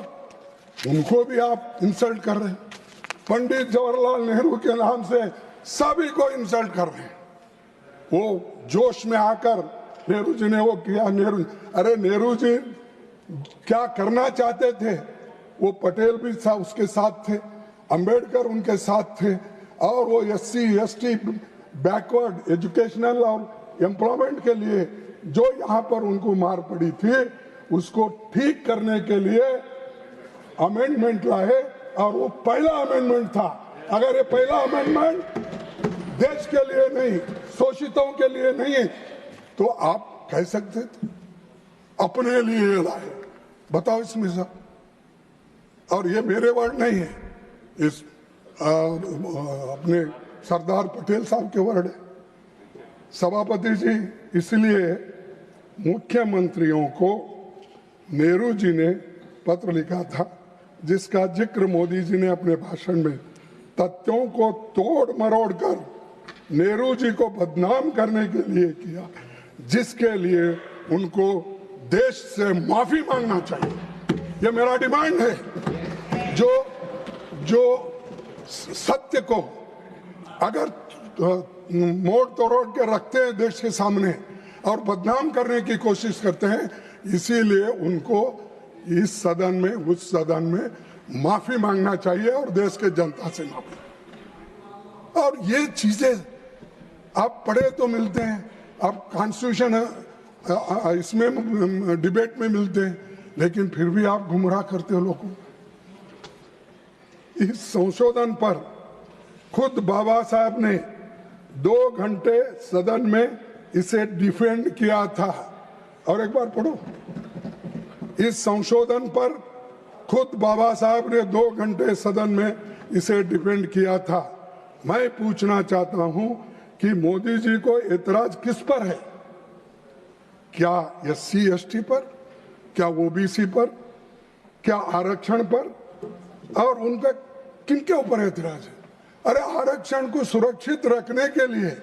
उनको भी आप insult कर रहे हैं। पंडित जवाहरलाल नेहरू के नाम से सभी को इंसल्ट कर रहे हैं। वो जोश में आकर नेहरू जी ने वो किया। नेहरू जी क्या करना चाहते थे? वो पटेल भी उसके साथ थे, अंबेडकर उनके साथ थे, और वो SC ST बैकवर्ड एजुकेशनल और एम्प्लॉयमेंट के लिए जो यहाँ पर उनको मार पड़ी थी, उसको ठीक करने के लिए अमेंडमेंट लाए, और वो पहला अमेंडमेंट था। अगर ये पहला अमेंडमेंट देश के लिए नहीं, शोषितों के लिए नहीं, तो आप कह सकते थे अपने लिए लाए। बताओ इसमें सब। और ये मेरे वर्ड नहीं है, इस अपने सरदार पटेल साहब के वर्ड है। सभापति जी, इसलिए मुख्यमंत्रियों को नेहरू जी ने पत्र लिखा था, जिसका जिक्र मोदी जी ने अपने भाषण में तथ्यों को तोड़ मरोड़ कर नेहरू जी को बदनाम करने के लिए किया, जिसके लिए उनको देश से माफी मांगना चाहिए। ये मेरा डिमांड है। जो सत्य को अगर मोड़ तोड़ के रखते हैं देश के सामने और बदनाम करने की कोशिश करते हैं, इसीलिए उनको इस सदन में, उस सदन में माफी मांगना चाहिए और देश के जनता से माफी। और ये चीजें आप पढ़े तो मिलते हैं, आप कॉन्स्टिट्यूशन इसमें डिबेट में मिलते हैं, लेकिन फिर भी आप गुमराह करते हो लोगों को। इस संशोधन पर खुद बाबा साहब ने 2 घंटे सदन में इसे डिफेंड किया था। और एक बार पढ़ो, इस संशोधन पर खुद बाबा साहब ने 2 घंटे सदन में इसे डिफेंड किया था। मैं पूछना चाहता हूं कि मोदी जी को एतराज किस पर है? क्या SC ST पर, क्या OBC पर, क्या आरक्षण पर, और उनका किनके ऊपर एतराज है? अरे आरक्षण को सुरक्षित रखने के लिए,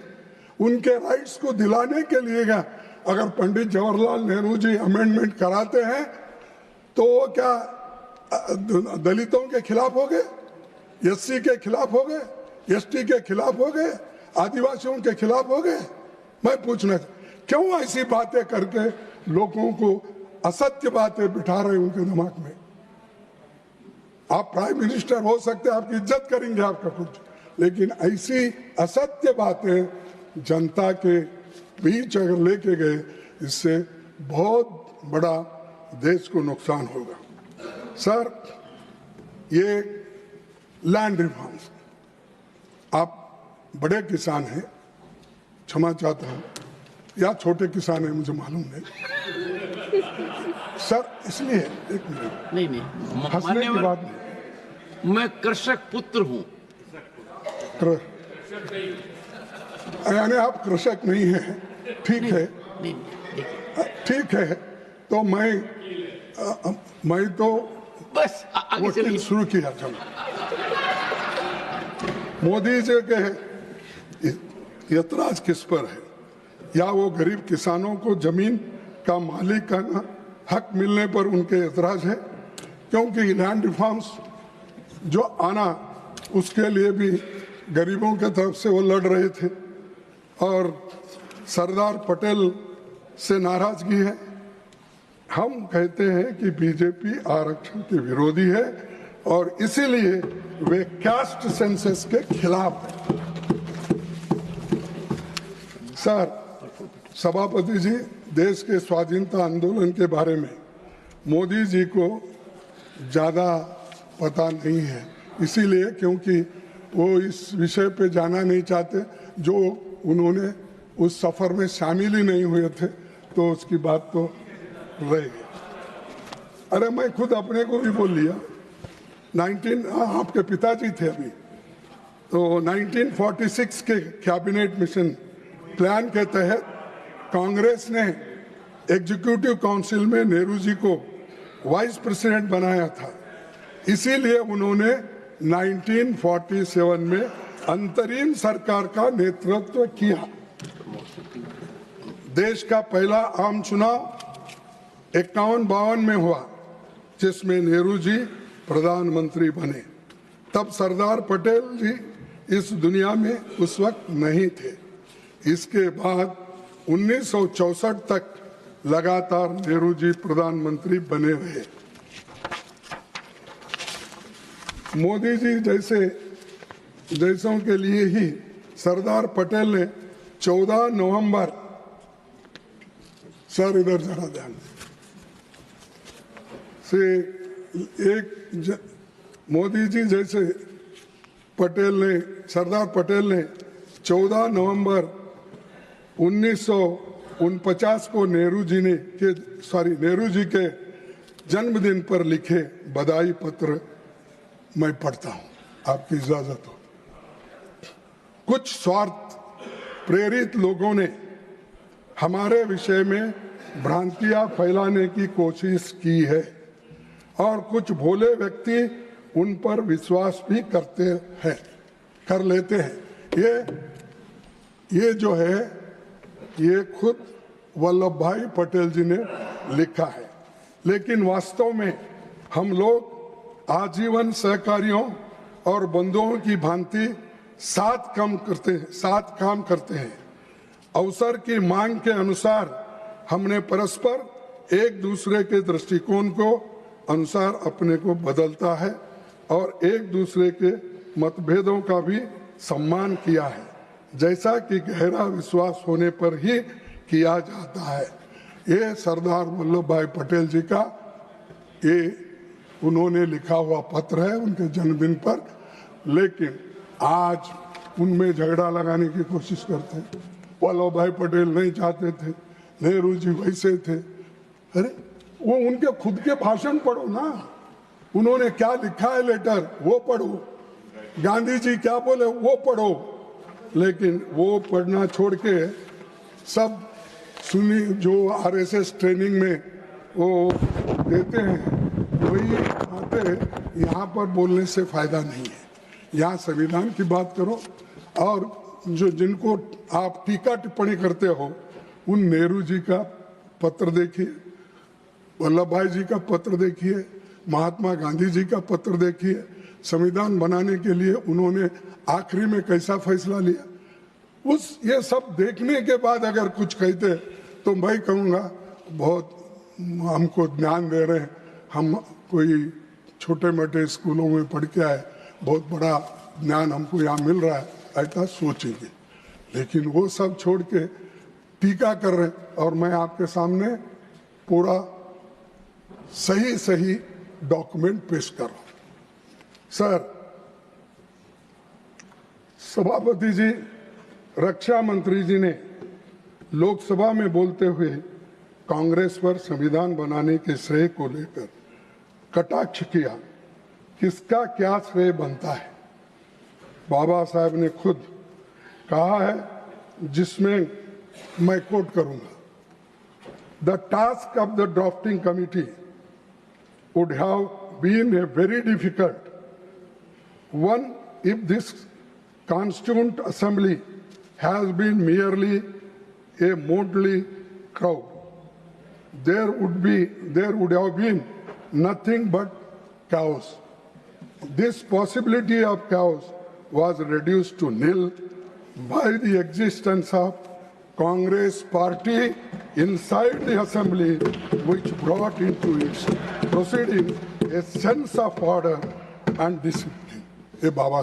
उनके राइट्स को दिलाने के लिए अगर पंडित जवाहरलाल नेहरू जी अमेंडमेंट कराते हैं तो क्या दलितों के खिलाफ हो गए, SC के खिलाफ हो गए, ST के खिलाफ हो गए, आदिवासियों के खिलाफ हो गए? मैं पूछना, क्यों ऐसी बातें करके लोगों को असत्य बातें बिठा रहे उनके दिमाग में? आप प्राइम मिनिस्टर हो सकते हैं, आपकी इज्जत करेंगे आपका कुछ, लेकिन ऐसी असत्य बातें जनता के बीच अगर लेके गए, इससे बहुत बड़ा देश को नुकसान होगा। सर, ये लैंड रिफॉर्म्स, आप बड़े किसान हैं, क्षमा चाहता हूं, या छोटे किसान हैं मुझे मालूम नहीं सर, इसलिए एक मिनट, नहीं हंसने की बात नहीं। मैं कृषक पुत्र हूं। यानी आप कृषक नहीं हैं, ठीक है, ठीक है। तो मैं तो बस आगे चलिए। शुरू किया था। मोदी जी के एतराज किस पर है? या वो गरीब किसानों को जमीन का मालिक का हक मिलने पर उनके एतराज है? क्योंकि लैंड रिफॉर्म्स जो आना, उसके लिए भी गरीबों के तरफ से वो लड़ रहे थे, और सरदार पटेल से नाराजगी है। हम कहते हैं कि बीजेपी आरक्षण के विरोधी है और इसीलिए वे कास्ट सेंसस के खिलाफ है। सर, सभापति जी, देश के स्वाधीनता आंदोलन के बारे में मोदी जी को ज़्यादा पता नहीं है, इसीलिए क्योंकि वो इस विषय पे जाना नहीं चाहते, जो उन्होंने उस सफ़र में शामिल ही नहीं हुए थे, तो उसकी बात तो रहेगी। अरे मैं खुद अपने को भी बोल लिया, आपके पिताजी थे अभी, तो 1946 के कैबिनेट मिशन प्लान के तहत कांग्रेस ने एग्जीक्यूटिव काउंसिल में नेहरू जी को वाइस प्रेसिडेंट बनाया था। इसीलिए उन्होंने 1947 में अंतरिम सरकार का नेतृत्व किया। देश का पहला आम चुनाव 51-52 में हुआ, जिसमें नेहरू जी प्रधानमंत्री बने। तब सरदार पटेल जी इस दुनिया में उस वक्त नहीं थे। इसके बाद 1964 तक लगातार नेहरू जी प्रधानमंत्री बने रहे। मोदी जी जैसों के लिए ही सरदार पटेल ने 14 नवंबर, सर इधर जरा ध्यान से, मोदी जी जैसे सरदार पटेल ने 14 नवंबर 1949 को नेहरू जी के जन्मदिन पर लिखे बधाई पत्र मैं पढ़ता हूं, आपकी इजाजत हो। कुछ स्वार्थ प्रेरित लोगों ने हमारे विषय में भ्रांतियां फैलाने की कोशिश की है और कुछ भोले व्यक्ति उन पर विश्वास भी कर लेते हैं। ये जो है, ये खुद वल्लभ भाई पटेल जी ने लिखा है। लेकिन वास्तव में हम लोग आजीवन सहकारियों और बंधुओं की भांति साथ काम करते हैं। अवसर की मांग के अनुसार हमने परस्पर एक दूसरे के दृष्टिकोण को अनुसार अपने को बदलता है और एक दूसरे के मतभेदों का भी सम्मान किया है, जैसा कि गहरा विश्वास होने पर ही किया जाता है। ये सरदार वल्लभ भाई पटेल जी का उन्होंने लिखा हुआ पत्र है उनके जन्मदिन पर। लेकिन आज उनमें झगड़ा लगाने की कोशिश करते हैं। वल्लभ भाई पटेल नहीं चाहते थे, नेहरू जी वैसे थे। अरे वो उनके खुद के भाषण पढ़ो ना, उन्होंने क्या लिखा है लेटर वो पढ़ो, गांधी जी क्या बोले वो पढ़ो। लेकिन वो पढ़ना छोड़ के सब सुनी जो आरएसएस ट्रेनिंग में वो देते हैं वही बातें यहाँ पर बोलने से फायदा नहीं है। यहाँ संविधान की बात करो और जिनको आप टीका टिप्पणी करते हो उन नेहरू जी का पत्र देखिए, वल्लभ भाई जी का पत्र देखिए, महात्मा गांधी जी का पत्र देखिए। संविधान बनाने के लिए उन्होंने आखिरी में कैसा फैसला लिया, ये सब देखने के बाद अगर कुछ कहते तो मैं कहूँगा बहुत हमको ज्ञान दे रहे हैं, हम कोई छोटे मोटे स्कूलों में पढ़ के आए, बहुत बड़ा ज्ञान हमको यहाँ मिल रहा है, ऐसा सोचेंगे। लेकिन वो सब छोड़ के टीका कर रहे हैं। और मैं आपके सामने पूरा सही डॉक्यूमेंट पेश कर रहा हूं। सर, सभापति जी, रक्षा मंत्री जी ने लोकसभा में बोलते हुए कांग्रेस पर संविधान बनाने के श्रेय को लेकर कटाक्ष किया। किसका क्या श्रेय बनता है? बाबा साहब ने खुद कहा है, जिसमें मैं कोट करूंगा, the task of the drafting committee would have been a very difficult one if this constituent assembly has been merely a motley crowd. There would have been nothing but chaos. This possibility of chaos was reduced to nil by the existence of Congress party inside the assembly, which brought into its proceedings a sense of order and discipline. ये बाबा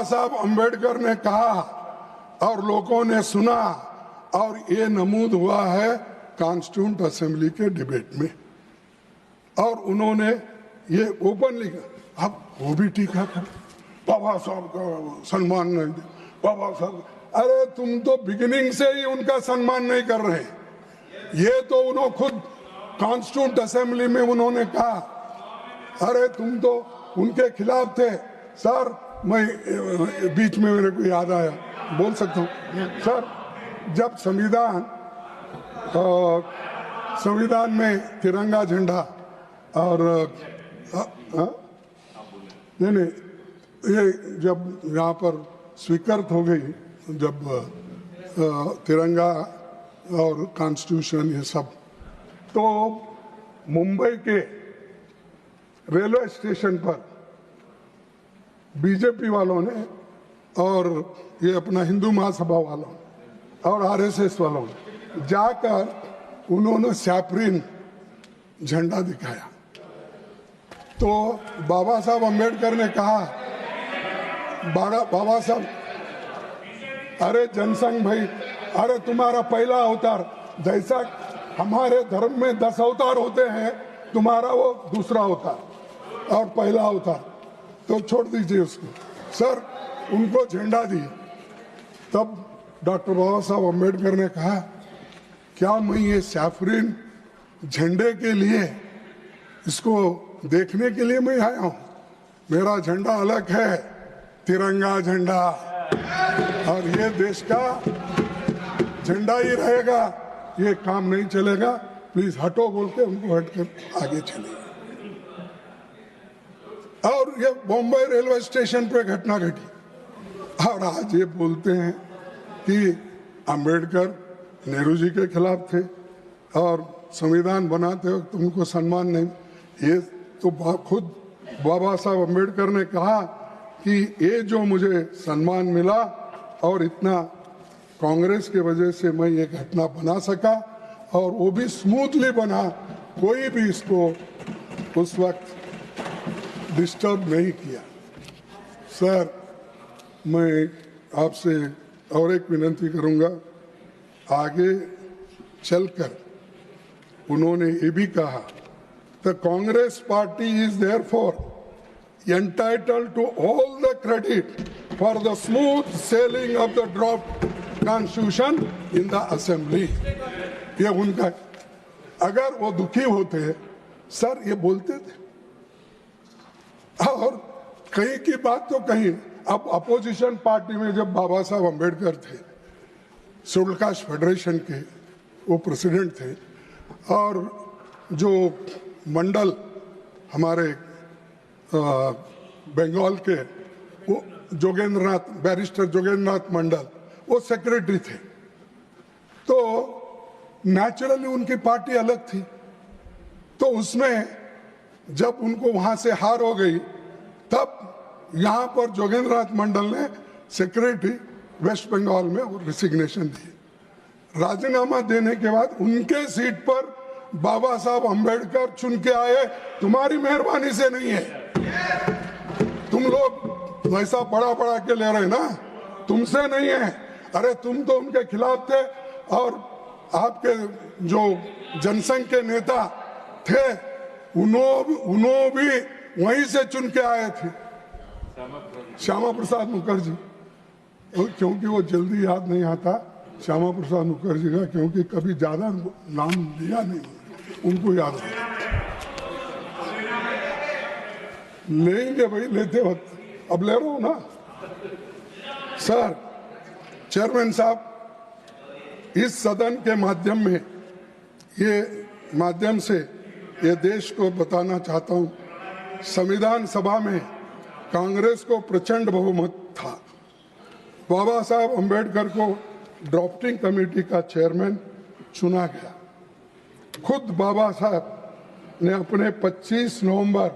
साहब अंबेडकर ने कहा और लोगों ने सुना और ये नमूद हुआ है कॉन्स्टिट्यूंट असेंबली के डिबेट में। और उन्होंने ये ओपनली, अब वो भी टीका कर, बाबा साहब का सम्मान नहीं दे, बाबा साहब, अरे तुम तो बिगिनिंग से ही उनका सम्मान नहीं कर रहे। ये तो उन्होंने खुद कॉन्स्टिट्यूंट असेंबली में उन्होंने कहा अरे तुम तो उनके खिलाफ थे सर। मैं बीच में मेरे को याद आया, बोल सकता हूँ सर। जब संविधान में तिरंगा झंडा और नहीं ये जब यहाँ पर स्वीकृत हो गई, जब तिरंगा और कॉन्स्टिट्यूशन ये सब, तो मुंबई के रेलवे स्टेशन पर बीजेपी वालों ने और ये अपना हिंदू महासभा वालों और आरएसएस वालों ने जाकर उन्होंने सैफरन झंडा दिखाया। तो बाबा साहब अम्बेडकर ने कहा, बाबा साहब, अरे जनसंघ भाई, अरे तुम्हारा पहला अवतार, जैसा हमारे धर्म में 10 अवतार होते हैं, तुम्हारा वो दूसरा अवतार और पहला अवतार, तो छोड़ दीजिए उसको। सर उनको झंडा दी, तब डॉक्टर बाबा साहब अम्बेडकर ने कहा, क्या मैं ये सैफरन झंडे के लिए, इसको देखने के लिए मैं आया हूं? मेरा झंडा अलग है, तिरंगा झंडा, और ये देश का झंडा ही रहेगा, ये काम नहीं चलेगा, प्लीज हटो बोल के उनको हटकर आगे चले। और ये बॉम्बे रेलवे स्टेशन पे घटना घटी, और आज ये बोलते हैं कि अंबेडकर नेहरू जी के खिलाफ थे और संविधान बनाते वक्त उनको सम्मान नहीं। ये तो खुद बाबा साहब अम्बेडकर ने कहा कि ये जो मुझे सम्मान मिला और इतना कांग्रेस के वजह से मैं ये घटना बना सका, और वो भी स्मूथली बना, कोई भी इसको उस वक्त डिस्टर्ब नहीं किया। सर मैं आपसे और एक विनती करूंगा, आगे चलकर उन्होंने ये भी कहा, the Congress party is therefore entitled to all the credit for the smooth sailing of the draft constitution in the assembly। ये उनका, अगर वो दुखी होते सर ये बोलते थे, और कहीं की बात तो कहीं। अब अपोजिशन पार्टी में जब बाबा साहब अम्बेडकर थे, शेड्यूल कास्ट फेडरेशन के वो प्रेसिडेंट थे, और जो मंडल हमारे बंगाल के वो बैरिस्टर जोगेंद्रनाथ मंडल, वो सेक्रेटरी थे। तो नेचुरली उनकी पार्टी अलग थी, तो उसमें जब उनको वहां से हार हो गई, तब यहाँ पर जोगेंद्रनाथ मंडल ने सेक्रेटरी वेस्ट बंगाल में वो रिसिग्नेशन दी। राजीनामा देने के बाद उनके सीट पर बाबा साहब अम्बेडकर चुन के आए। तुम्हारी मेहरबानी से नहीं है, तुम लोग वैसा बड़ा के ले रहे ना, तुमसे नहीं है। अरे तुम तो उनके खिलाफ थे, और आपके जो जनसंघ के नेता थे उन्होंने भी वहीं से चुन के आए थे, श्यामा प्रसाद मुखर्जी। क्योंकि वो जल्दी याद नहीं आता श्यामा प्रसाद मुखर्जी का, क्योंकि कभी ज्यादा नाम लिया नहीं, उनको याद है। लेंगे भाई, लेते वक्त, अब ले रहा हूं ना। सर चेयरमैन साहब, इस सदन के माध्यम से ये देश को बताना चाहता हूं, संविधान सभा में कांग्रेस को प्रचंड बहुमत था। बाबा साहब अम्बेडकर को ड्राफ्टिंग कमेटी का चेयरमैन चुना गया। खुद बाबा साहब ने अपने 25 नवंबर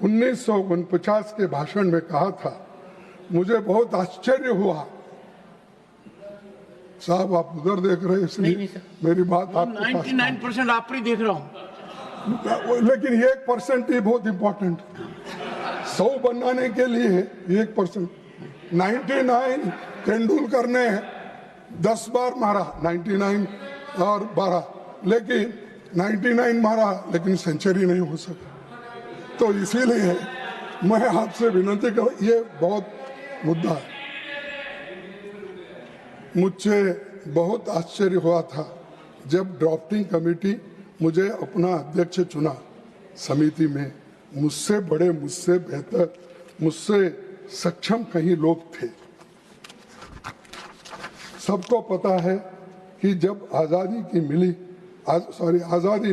1949 के भाषण में कहा था, मुझे बहुत आश्चर्य हुआ। साहब आप उधर देख रहे हैं, इसलिए मेरी बात आपको 99% आप ही देख रहा हूँ, लेकिन 1% ही बहुत इंपॉर्टेंट। 100 बनाने के लिए 1%। 99 तेंदुलकर ने 10 बार मारा, 99 और 12, लेकिन 99 मारा, लेकिन सेंचुरी नहीं हो सका। तो इसीलिए मैं आपसे विनती करूं, ये बहुत मुद्दा है। मुझे बहुत आश्चर्य हुआ था जब ड्राफ्टिंग कमेटी मुझे अपना अध्यक्ष चुना समिति में, मुझसे बड़े, मुझसे बेहतर, मुझसे सक्षम कई लोग थे। सबको पता है कि जब आज़ादी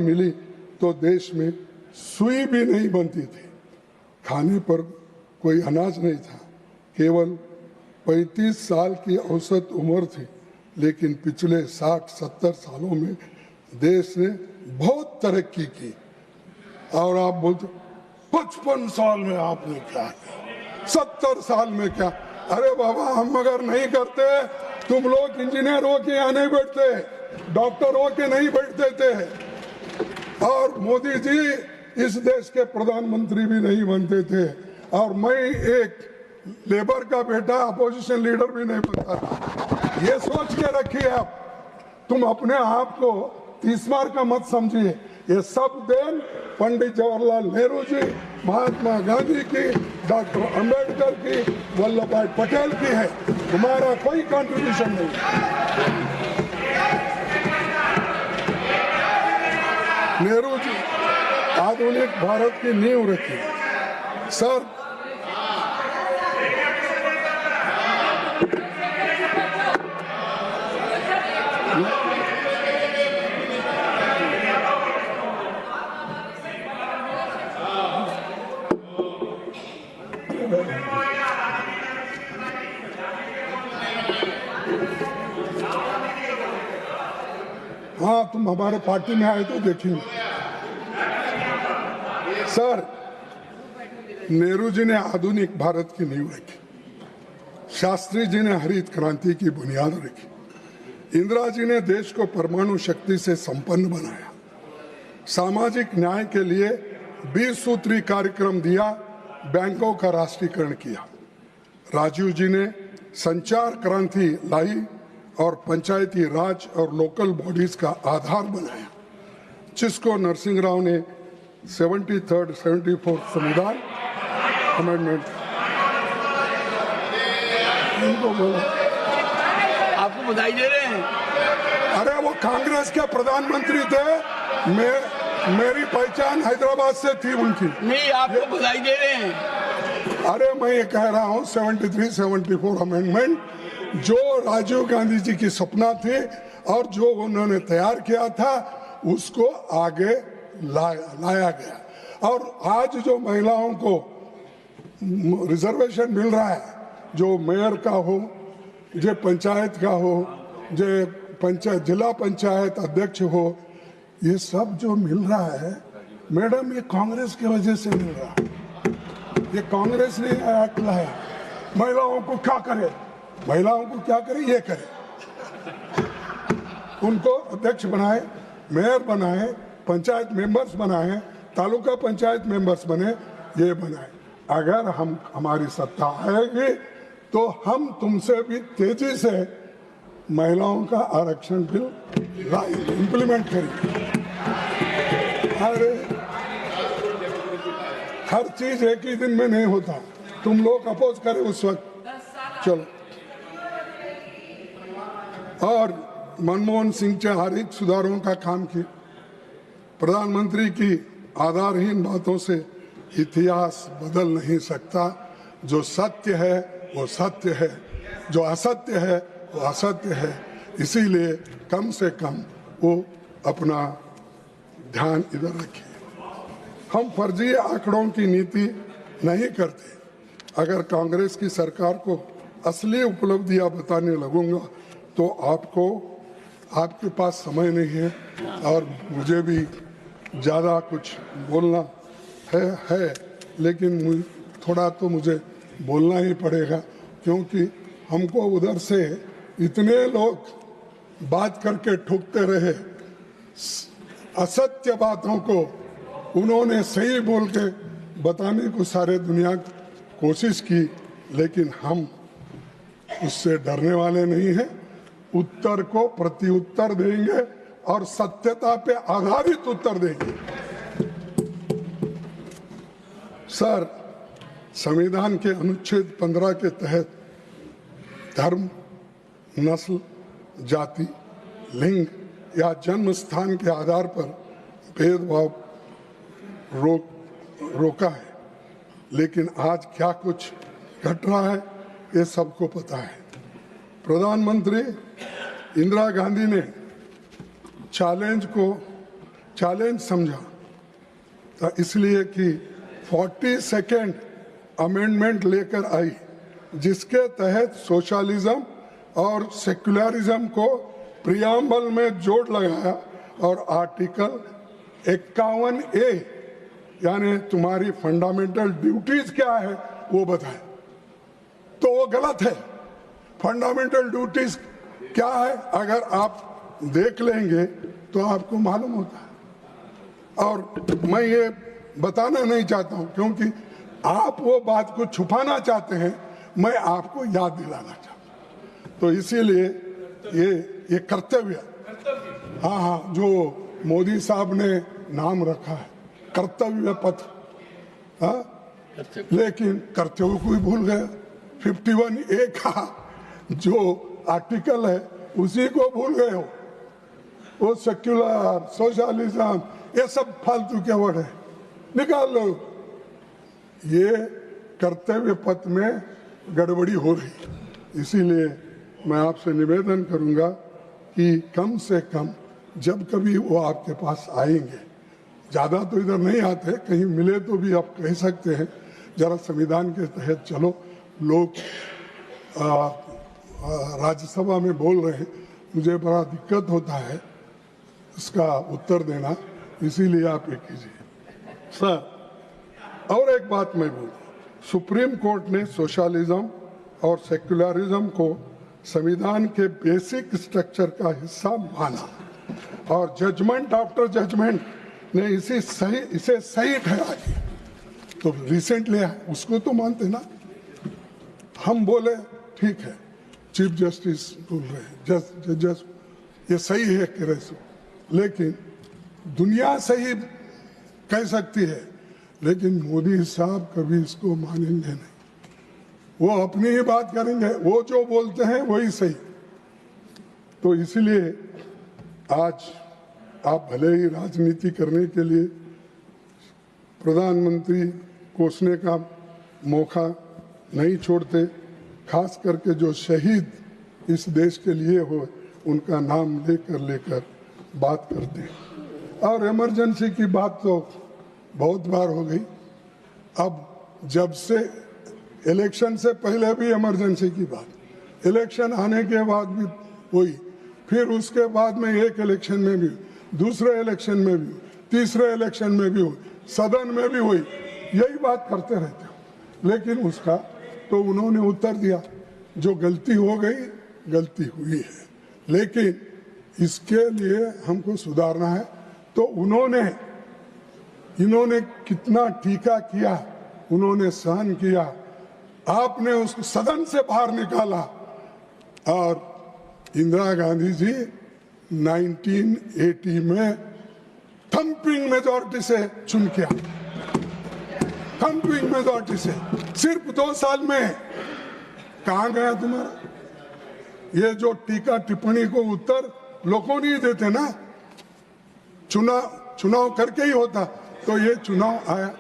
मिली तो देश में सुई भी नहीं बनती थी, खाने पर कोई अनाज नहीं था, केवल 35 साल की औसत उम्र थी। लेकिन पिछले 60-70 सालों में देश ने बहुत तरक्की की। और आप बोलते 55 साल में आपने क्या किया, 70 साल में क्या? अरे बाबा, हम अगर नहीं करते, तुम लोग इंजीनियर हो के यहाँ नहीं बैठते, डॉक्टर हो के नहीं बैठते थे, और मोदी जी इस देश के प्रधानमंत्री भी नहीं बनते थे, और मैं एक लेबर का बेटा अपोजिशन लीडर भी नहीं बनता था। ये सोच के रखिए आप, तुम अपने आप को 30 मार का मत समझिए। ये सब देन पंडित जवाहरलाल नेहरू जी, महात्मा गांधी की, डॉक्टर अंबेडकर की, वल्लभ भाई पटेल की है। तुम्हारा कोई कंट्रीब्यूशन नहीं। नेहरू जी आधुनिक भारत की नींव रखी। सर, हाँ, तुम हमारे पार्टी में आए तो देखेंगे। सर, नेहरू जी ने आधुनिक भारत की नींव रखी, शास्त्री जी ने हरित क्रांति की बुनियाद रखी, इंदिरा जी ने देश को परमाणु शक्ति से संपन्न बनाया, सामाजिक न्याय के लिए 20 सूत्री कार्यक्रम दिया, बैंकों का राष्ट्रीयकरण किया, राजीव जी ने संचार क्रांति लाई और पंचायती राज और लोकल बॉडीज का आधार बनाया, जिसको नरसिंह राव ने 74th संविधान अमेंडमेंट बोला। आपको बधाई दे रहे हैं। अरे वो कांग्रेस के प्रधानमंत्री थे, मेरी पहचान हैदराबाद से थी उनकी। नहीं, आपको बधाई दे रहे हैं। अरे मैं ये कह रहा हूँ 73-74 अमेंडमेंट जो राजीव गांधी जी की सपना थी और जो उन्होंने तैयार किया था, उसको आगे लाया गया। और आज जो महिलाओं को रिजर्वेशन मिल रहा है, जो मेयर का हो, जो पंचायत का हो, जो जिला पंचायत अध्यक्ष हो, ये सब जो मिल रहा है मैडम, ये कांग्रेस की वजह से मिल रहा है। ये कांग्रेस ने एक्ट लाया। महिलाओं को क्या करे, महिलाओं को क्या करे, ये करे, उनको अध्यक्ष बनाए, मेयर बनाए, पंचायत मेंबर्स बनाए, तालुका पंचायत मेंबर्स बने, ये बनाए। अगर हमारी सत्ता आएगी तो हम तुमसे भी तेजी से महिलाओं का आरक्षण बिल इम्प्लीमेंट करेंगे। अरे हर चीज एक ही दिन में नहीं होता, तुम लोग अपोज करें उस वक्त, चलो। और मनमोहन सिंह ने हर एक सुधारों का काम किया। प्रधानमंत्री की आधारहीन बातों से इतिहास बदल नहीं सकता। जो सत्य है वो सत्य है, जो असत्य है वो असत्य है। इसीलिए कम से कम वो अपना ध्यान इधर रखिए। हम फर्जी आंकड़ों की नीति नहीं करते। अगर कांग्रेस की सरकार को असली उपलब्धियां बताने लगूंगा तो आपके पास समय नहीं है और मुझे भी ज़्यादा कुछ बोलना है, लेकिन थोड़ा तो मुझे बोलना ही पड़ेगा, क्योंकि हमको उधर से इतने लोग बात करके ठुकते रहे। असत्य बातों को उन्होंने सही बोल के बताने को सारे दुनिया कोशिश की, लेकिन हम उससे डरने वाले नहीं हैं। उत्तर को प्रत्युत्तर देंगे और सत्यता पे आधारित उत्तर देंगे। सर, संविधान के अनुच्छेद 15 के तहत धर्म, नस्ल, जाति, लिंग या जन्म स्थान के आधार पर भेदभाव रोका है, लेकिन आज क्या कुछ घट रहा है ये सबको पता है। प्रधानमंत्री इंदिरा गांधी ने चैलेंज को चैलेंज समझा, तो इसलिए कि 42nd अमेंडमेंट लेकर आई, जिसके तहत सोशलिज्म और सेक्युलरिज्म को प्रियम्बल में जोड़ लगाया और आर्टिकल 51A यानी तुम्हारी फंडामेंटल ड्यूटीज क्या है वो बताए। तो वो गलत है। फंडामेंटल ड्यूटीज क्या है अगर आप देख लेंगे तो आपको मालूम होता है। और मैं ये बताना नहीं चाहता हूं क्योंकि आप वो बात को छुपाना चाहते हैं, मैं आपको याद दिलाना चाहता हूं। तो इसीलिए ये कर्तव्य, हाँ, जो मोदी साहब ने नाम रखा है कर्तव्य पथ, हाँ, लेकिन कर्तव्य को ही भूल गया। 51A का जो आर्टिकल है उसी को भूल गए हो। वो सेक्युलर सोशलिज्म ये सब फालतू के वर्ड है, निकाल लो। ये कर्तव्य पथ में गड़बड़ी हो रही। इसीलिए मैं आपसे निवेदन करूंगा कि कम से कम जब कभी वो आपके पास आएंगे, ज़्यादा तो इधर नहीं आते, कहीं मिले तो भी आप कह सकते हैं जरा संविधान के तहत चलो। लोग राज्यसभा में बोल रहे हैं, मुझे बड़ा दिक्कत होता है उसका उत्तर देना, इसीलिए आप ये कीजिए सर। और एक बात मैं बोलूँ, सुप्रीम कोर्ट ने सोशलिज्म और सेक्युलरिज्म को संविधान के बेसिक स्ट्रक्चर का हिस्सा माना और जजमेंट आफ्टर जजमेंट ने इसे सही ठहरा दिया। तो रिसेंटली उसको तो मानते ना, हम बोले ठीक है, चीफ जस्टिस बोल रहे हैं जज ये सही है कह रहे, लेकिन दुनिया सही कह सकती है, लेकिन मोदी साहब कभी इसको मानेंगे नहीं। वो अपनी ही बात करेंगे, वो जो बोलते हैं वही सही। तो इसलिए आज आप भले ही राजनीति करने के लिए प्रधानमंत्री कोसने का मौका नहीं छोड़ते, खास करके जो शहीद इस देश के लिए हो उनका नाम लेकर बात करते हैं। और इमरजेंसी की बात तो बहुत बार हो गई। अब जब से इलेक्शन से पहले भी इमरजेंसी की बात, इलेक्शन आने के बाद भी हुई, फिर उसके बाद में एक इलेक्शन में भी, दूसरे इलेक्शन में भी, तीसरे इलेक्शन में भी हुई, सदन में भी हुई, यही बात करते रहते हो। लेकिन उसका तो उन्होंने उत्तर दिया, जो गलती हो गई गलती हुई है, लेकिन इसके लिए हमको सुधारना है। तो इन्होंने कितना टीका किया, उन्होंने सहन किया, आपने उसको सदन से बाहर निकाला और इंदिरा गांधी जी 1980 में थम्पिंग मेजॉरिटी से चुन किया, थम्पिंग मेजॉरिटी से। सिर्फ 2 साल में कहाँ गया तुम्हारा ये जो टीका टिप्पणी को उत्तर? लोगों नहीं देते ना, चुनाव करके ही होता। तो ये चुनाव आया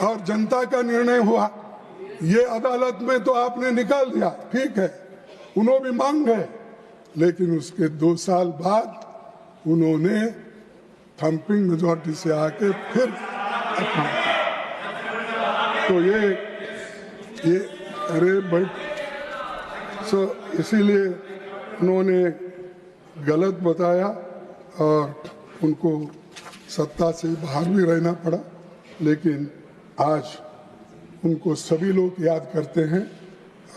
और जनता का निर्णय हुआ, ये अदालत में तो आपने निकाल दिया, ठीक है, उन्होंने भी मांग गए, लेकिन उसके 2 साल बाद उन्होंने थम्पिंग मेजॉरिटी से आके फिर तो ये अरे भाई, सो इसीलिए उन्होंने गलत बताया और उनको सत्ता से बाहर भी रहना पड़ा। लेकिन आज उनको सभी लोग याद करते हैं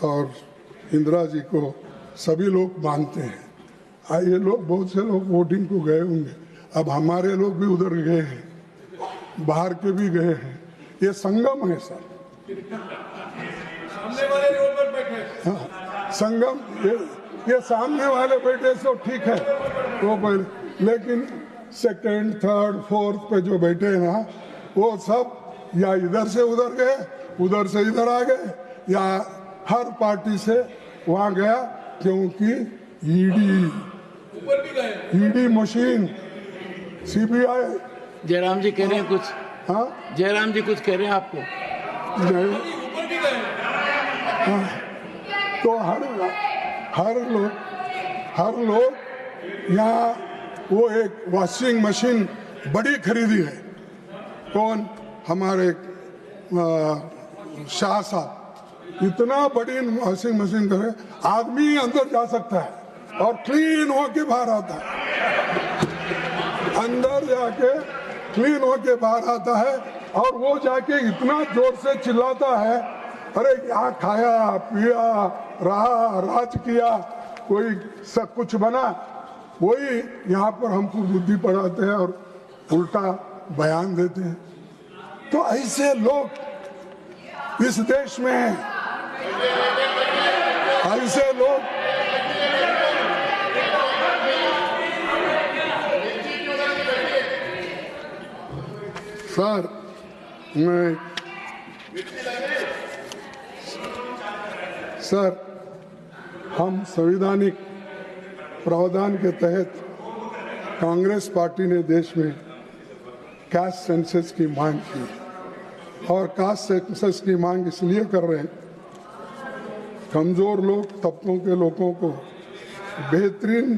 और इंदिरा जी को सभी लोग मानते हैं। ये लोग, बहुत से लोग वोटिंग को गए होंगे, अब हमारे लोग भी उधर गए हैं, बाहर के भी गए हैं। ये संगम है सर, सामने वाले ऊपर बैठे, हाँ, संगम। ये सामने वाले बैठे तो ठीक है, वो पहले, लेकिन सेकंड, थर्ड, फोर्थ पे जो बैठे हैं ना, वो सब या इधर से उधर गए, उधर से इधर आ गए, या हर पार्टी से वहां गया, क्योंकि ईडी मशीन, सीबीआई। जयराम जी कह रहे हैं कुछ। हाँ जयराम जी कुछ कह रहे हैं आपको। हाँ, तो हर लोग यहाँ वो एक वॉशिंग मशीन बड़ी खरीदी है। कौन? हमारे शाह साहब इतना बड़ी वॉशिंग मशीन करे, आदमी अंदर जा सकता है और क्लीन होके बाहर आता है, अंदर जाके क्लीन होके बाहर आता है। और वो जाके इतना जोर से चिल्लाता है, अरे क्या खाया पिया रहा राज किया, कोई सब कुछ बना। वही यहाँ पर हमको बुद्धि पढ़ाते हैं और उल्टा बयान देते हैं। तो ऐसे लोग इस देश में हैं, ऐसे लोग सर हम संवैधानिक प्रावधान के तहत कांग्रेस पार्टी ने देश में कास्ट सेंसस की मांग की और कास्ट सेंसस की मांग इसलिए कर रहे हैं, कमजोर लोग तबकों के लोगों को बेहतरीन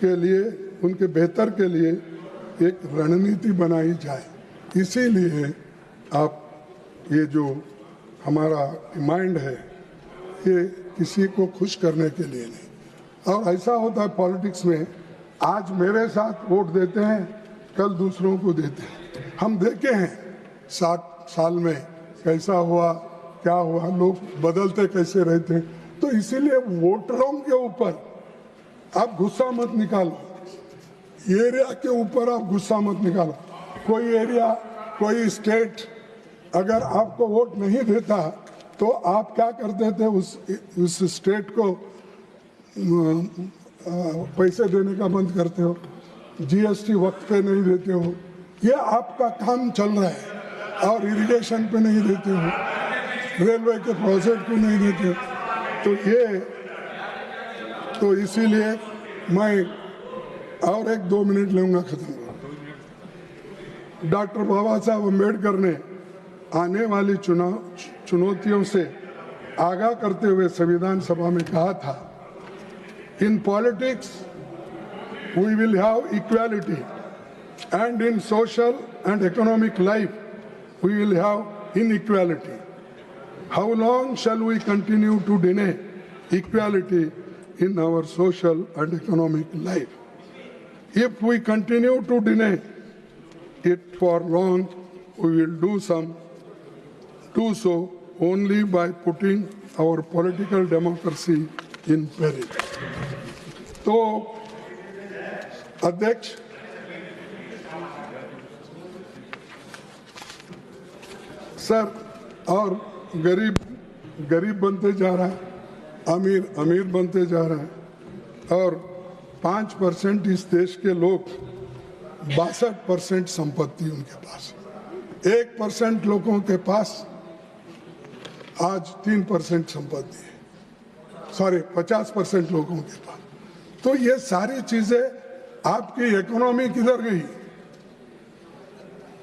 के लिए, उनके बेहतर के लिए एक रणनीति बनाई जाए। इसीलिए आप ये जो हमारा माइंड है ये किसी को खुश करने के लिए नहीं। और ऐसा होता है पॉलिटिक्स में, आज मेरे साथ वोट देते हैं, कल दूसरों को देते हैं। हम देखे हैं 60 साल में कैसा हुआ, क्या हुआ, लोग बदलते कैसे रहते हैं। तो इसीलिए वोटरों के ऊपर आप गुस्सा मत निकालो, एरिया के ऊपर आप गुस्सा मत निकालो। कोई एरिया, कोई स्टेट अगर आपको वोट नहीं देता तो आप क्या करते थे, उस स्टेट को पैसे देने का बंद करते हो, जीएसटी वक्त पे नहीं देते हो, ये आपका काम चल रहा है। और इरिगेशन पे नहीं देते हो, रेलवे के प्रोजेक्ट को नहीं देते हो। तो इसीलिए मैं और 1-2 मिनट लूंगा, खत्म। डॉक्टर बाबा साहब अम्बेडकर ने आने वाली चुनौतियों से आगाह करते हुए संविधान सभा में कहा था, in politics we will have equality and in social and economic life we will have inequality. How long shall we continue to deny equality in our social and economic life? If we continue to deny it for long, we will do so only by putting our political democracy in peril. तो अध्यक्ष, sir, और गरीब बनते जा रहा है, अमीर बनते जा रहा है। और 5% इस देश के लोग 62% संपत्ति उनके पास, 1% लोगों के पास आज 3% संपत्ति है, सॉरी 50% लोगों के पास। तो ये सारी चीजें आपकी इकोनॉमी किधर गई?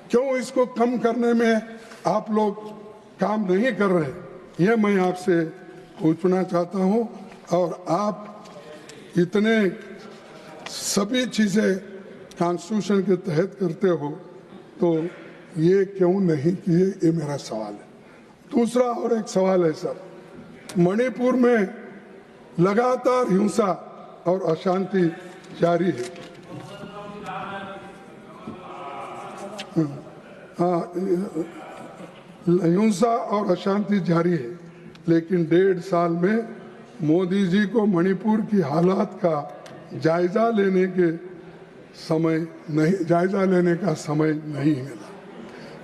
क्यों इसको कम करने में आप लोग काम नहीं कर रहे? ये मैं आपसे पूछना चाहता हूं। और आप इतने सभी चीजें कॉन्स्टिट्यूशन के तहत करते हो तो ये क्यों नहीं किए, ये मेरा सवाल है। दूसरा और एक सवाल है सर, मणिपुर में लगातार हिंसा और अशांति जारी है। हिंसा और अशांति जारी है, लेकिन 1.5 साल में मोदी जी को मणिपुर की हालात का जायजा लेने का समय नहीं मिला।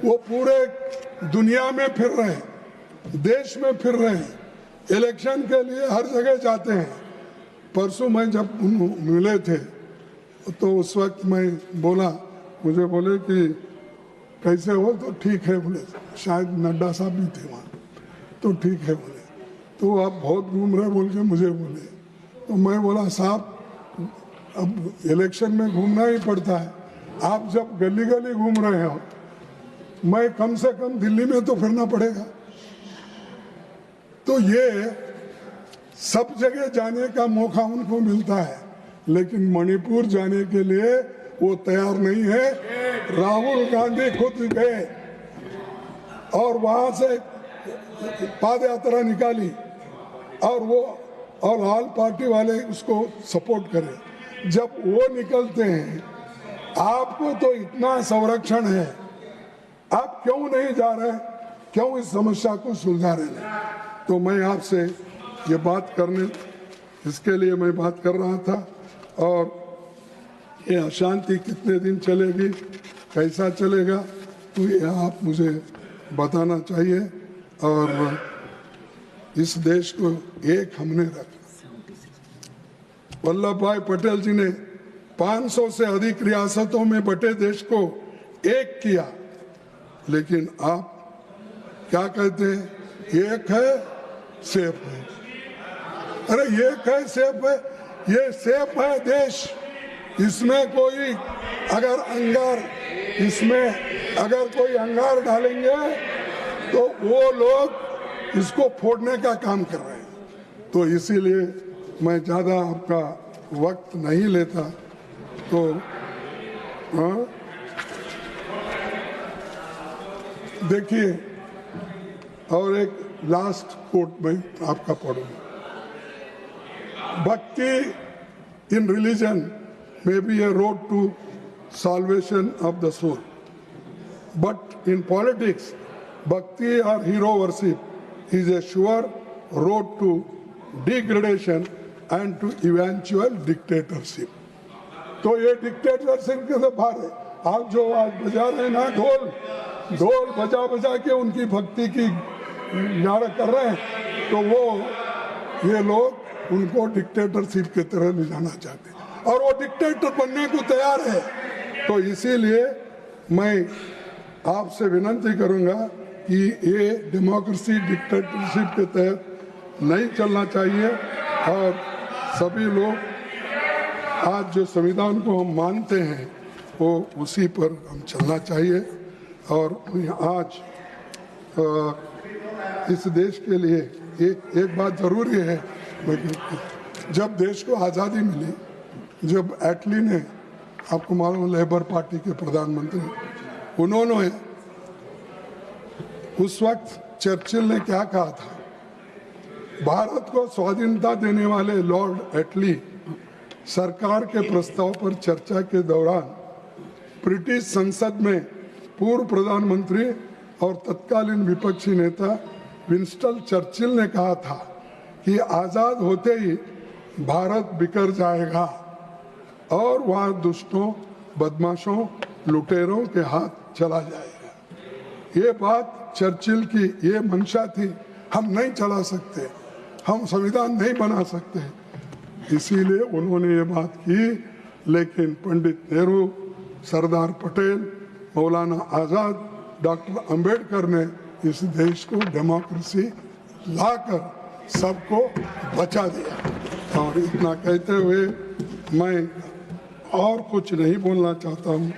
वो पूरे दुनिया में फिर रहे हैं, देश में फिर रहे हैं, इलेक्शन के लिए हर जगह जाते हैं। परसों मैं जब मिले थे तो उस वक्त मैं बोला, मुझे बोले कि कैसे हो, तो ठीक है बोले, शायद नड्डा साहब भी थे वहाँ, तो ठीक है बोले। तो आप बहुत घूम रहे बोल के मुझे बोले, तो मैं बोला साहब अब इलेक्शन में घूमना ही पड़ता है। आप जब गली गली घूम रहे हो मैं कम से कम दिल्ली में तो फिरना पड़ेगा। तो ये सब जगह जाने का मौका उनको मिलता है, लेकिन मणिपुर जाने के लिए वो तैयार नहीं है। राहुल गांधी खुद गए और वहां से पाद यात्रा निकाली और ऑल पार्टी वाले उसको सपोर्ट करें। जब वो निकलते हैं, आपको तो इतना संरक्षण है, आप क्यों नहीं जा रहे, क्यों इस समस्या को सुलझा रहे हैं? तो मैं आपसे ये बात करने, इसके लिए मैं बात कर रहा था। और ये अशांति कितने दिन चलेगी, कैसा चलेगा, तो ये आप मुझे बताना चाहिए। और इस देश को एक हमने रखा। वल्लभ भाई पटेल जी ने 500 से अधिक रियासतों में बटे देश को एक किया, लेकिन आप क्या कहते हैं, एक है सेफ है। अरे एक है सेफ है, ये सेफ है देश। इसमें कोई अगर कोई अंगार डालेंगे तो वो लोग इसको फोड़ने का काम कर रहे हैं। तो इसीलिए मैं ज़्यादा आपका वक्त नहीं लेता। तो देखिए, और एक लास्ट कोट में आपका पढ़ूंगा। भक्ति in religion may be a road to salvation of the soul, but in politics, bhakti or hero worship is a sure road to degradation and to eventual dictatorship. तो ये डिक्टेटरशिप के से बाहर है। आप जो आज बजा रहे हैं ना, ढोल बजा के उनकी भक्ति की नारा कर रहे हैं, तो वो ये लोग उनको डिक्टेटरशिप की तरह ले जाना चाहते हैं और वो डिक्टेटर बनने को तैयार है। तो इसीलिए मैं आपसे विनती करूंगा कि ये डेमोक्रेसी डिक्टेटरशिप के तहत नहीं चलना चाहिए और सभी लोग आज जो संविधान को हम मानते हैं वो उसी पर हम चलना चाहिए। और आज इस देश के लिए एक बात जरूरी है, जब देश को आज़ादी मिली, जब एटली ने, आपको मालूम, लेबर पार्टी के प्रधानमंत्री, उन्होंने उस वक्त चर्चिल ने क्या कहा था, भारत को स्वाधीनता देने वाले लॉर्ड एटली सरकार के प्रस्ताव पर चर्चा के दौरान ब्रिटिश संसद में पूर्व प्रधानमंत्री और तत्कालीन विपक्षी नेता विंस्टन चर्चिल ने कहा था कि आज़ाद होते ही भारत बिखर जाएगा और वहाँ दुष्टों, बदमाशों, लुटेरों के हाथ चला जाएगा। ये बात चर्चिल की ये मंशा थी। हम नहीं चला सकते, हम संविधान नहीं बना सकते, इसीलिए उन्होंने ये बात की। लेकिन पंडित नेहरू, सरदार पटेल, मौलाना आज़ाद, डॉक्टर अंबेडकर ने इस देश को डेमोक्रेसी लाकर सबको बचा दिया। और इतना कहते हुए मैं और कुछ नहीं बोलना चाहता हूँ।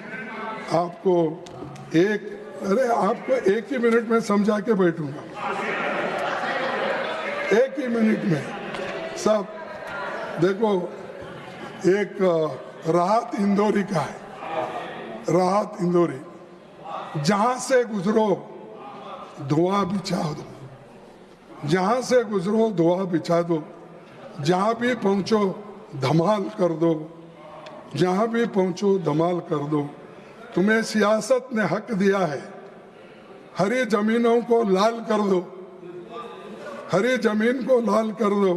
आपको एक ही मिनट में समझा के बैठूंगा, एक ही मिनट में सब। देखो, एक राहत इंदौरी का है, राहत इंदौरी, जहां से गुजरो धुआं बिछा दो, जहां से गुजरो धुआं बिछा दो, जहां भी पहुंचो धमाल कर दो, जहां भी पहुंचो धमाल कर दो। तुम्हें सियासत ने हक दिया है, हरी जमीनों को लाल कर दो, हरी जमीन को लाल कर दो।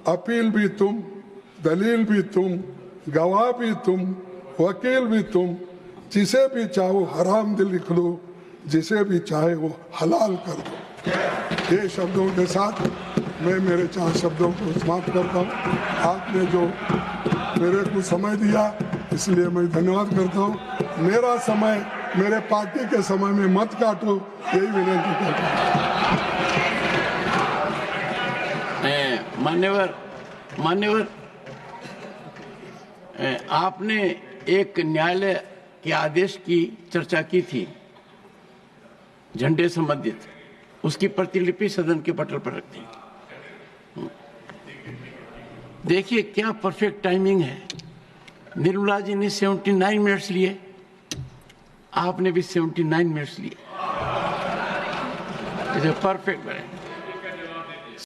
अपील भी तुम, दलील भी तुम, गवाह भी तुम, वकील भी तुम, जिसे भी चाहो हराम दिल लिख दो, जिसे भी चाहे वो हलाल कर दो। ये शब्दों के साथ मैं मेरे 4 शब्दों को समाप्त करता हूँ। आपने जो मेरे को समय दिया इसलिए मैं धन्यवाद करता हूँ। मेरा समय मेरे पार्टी के समय में मत काटो, यही विनती करता हूँ। मान्यवर, आपने एक न्यायालय के आदेश की चर्चा की थी झंडे संबंधित, उसकी प्रतिलिपि सदन के पटल पर रखते हैं। देखिए क्या परफेक्ट टाइमिंग है। निर्मला जी ने 79 मिनट्स लिए, आपने भी 79 मिनट्स लिए। इसे परफेक्ट बने।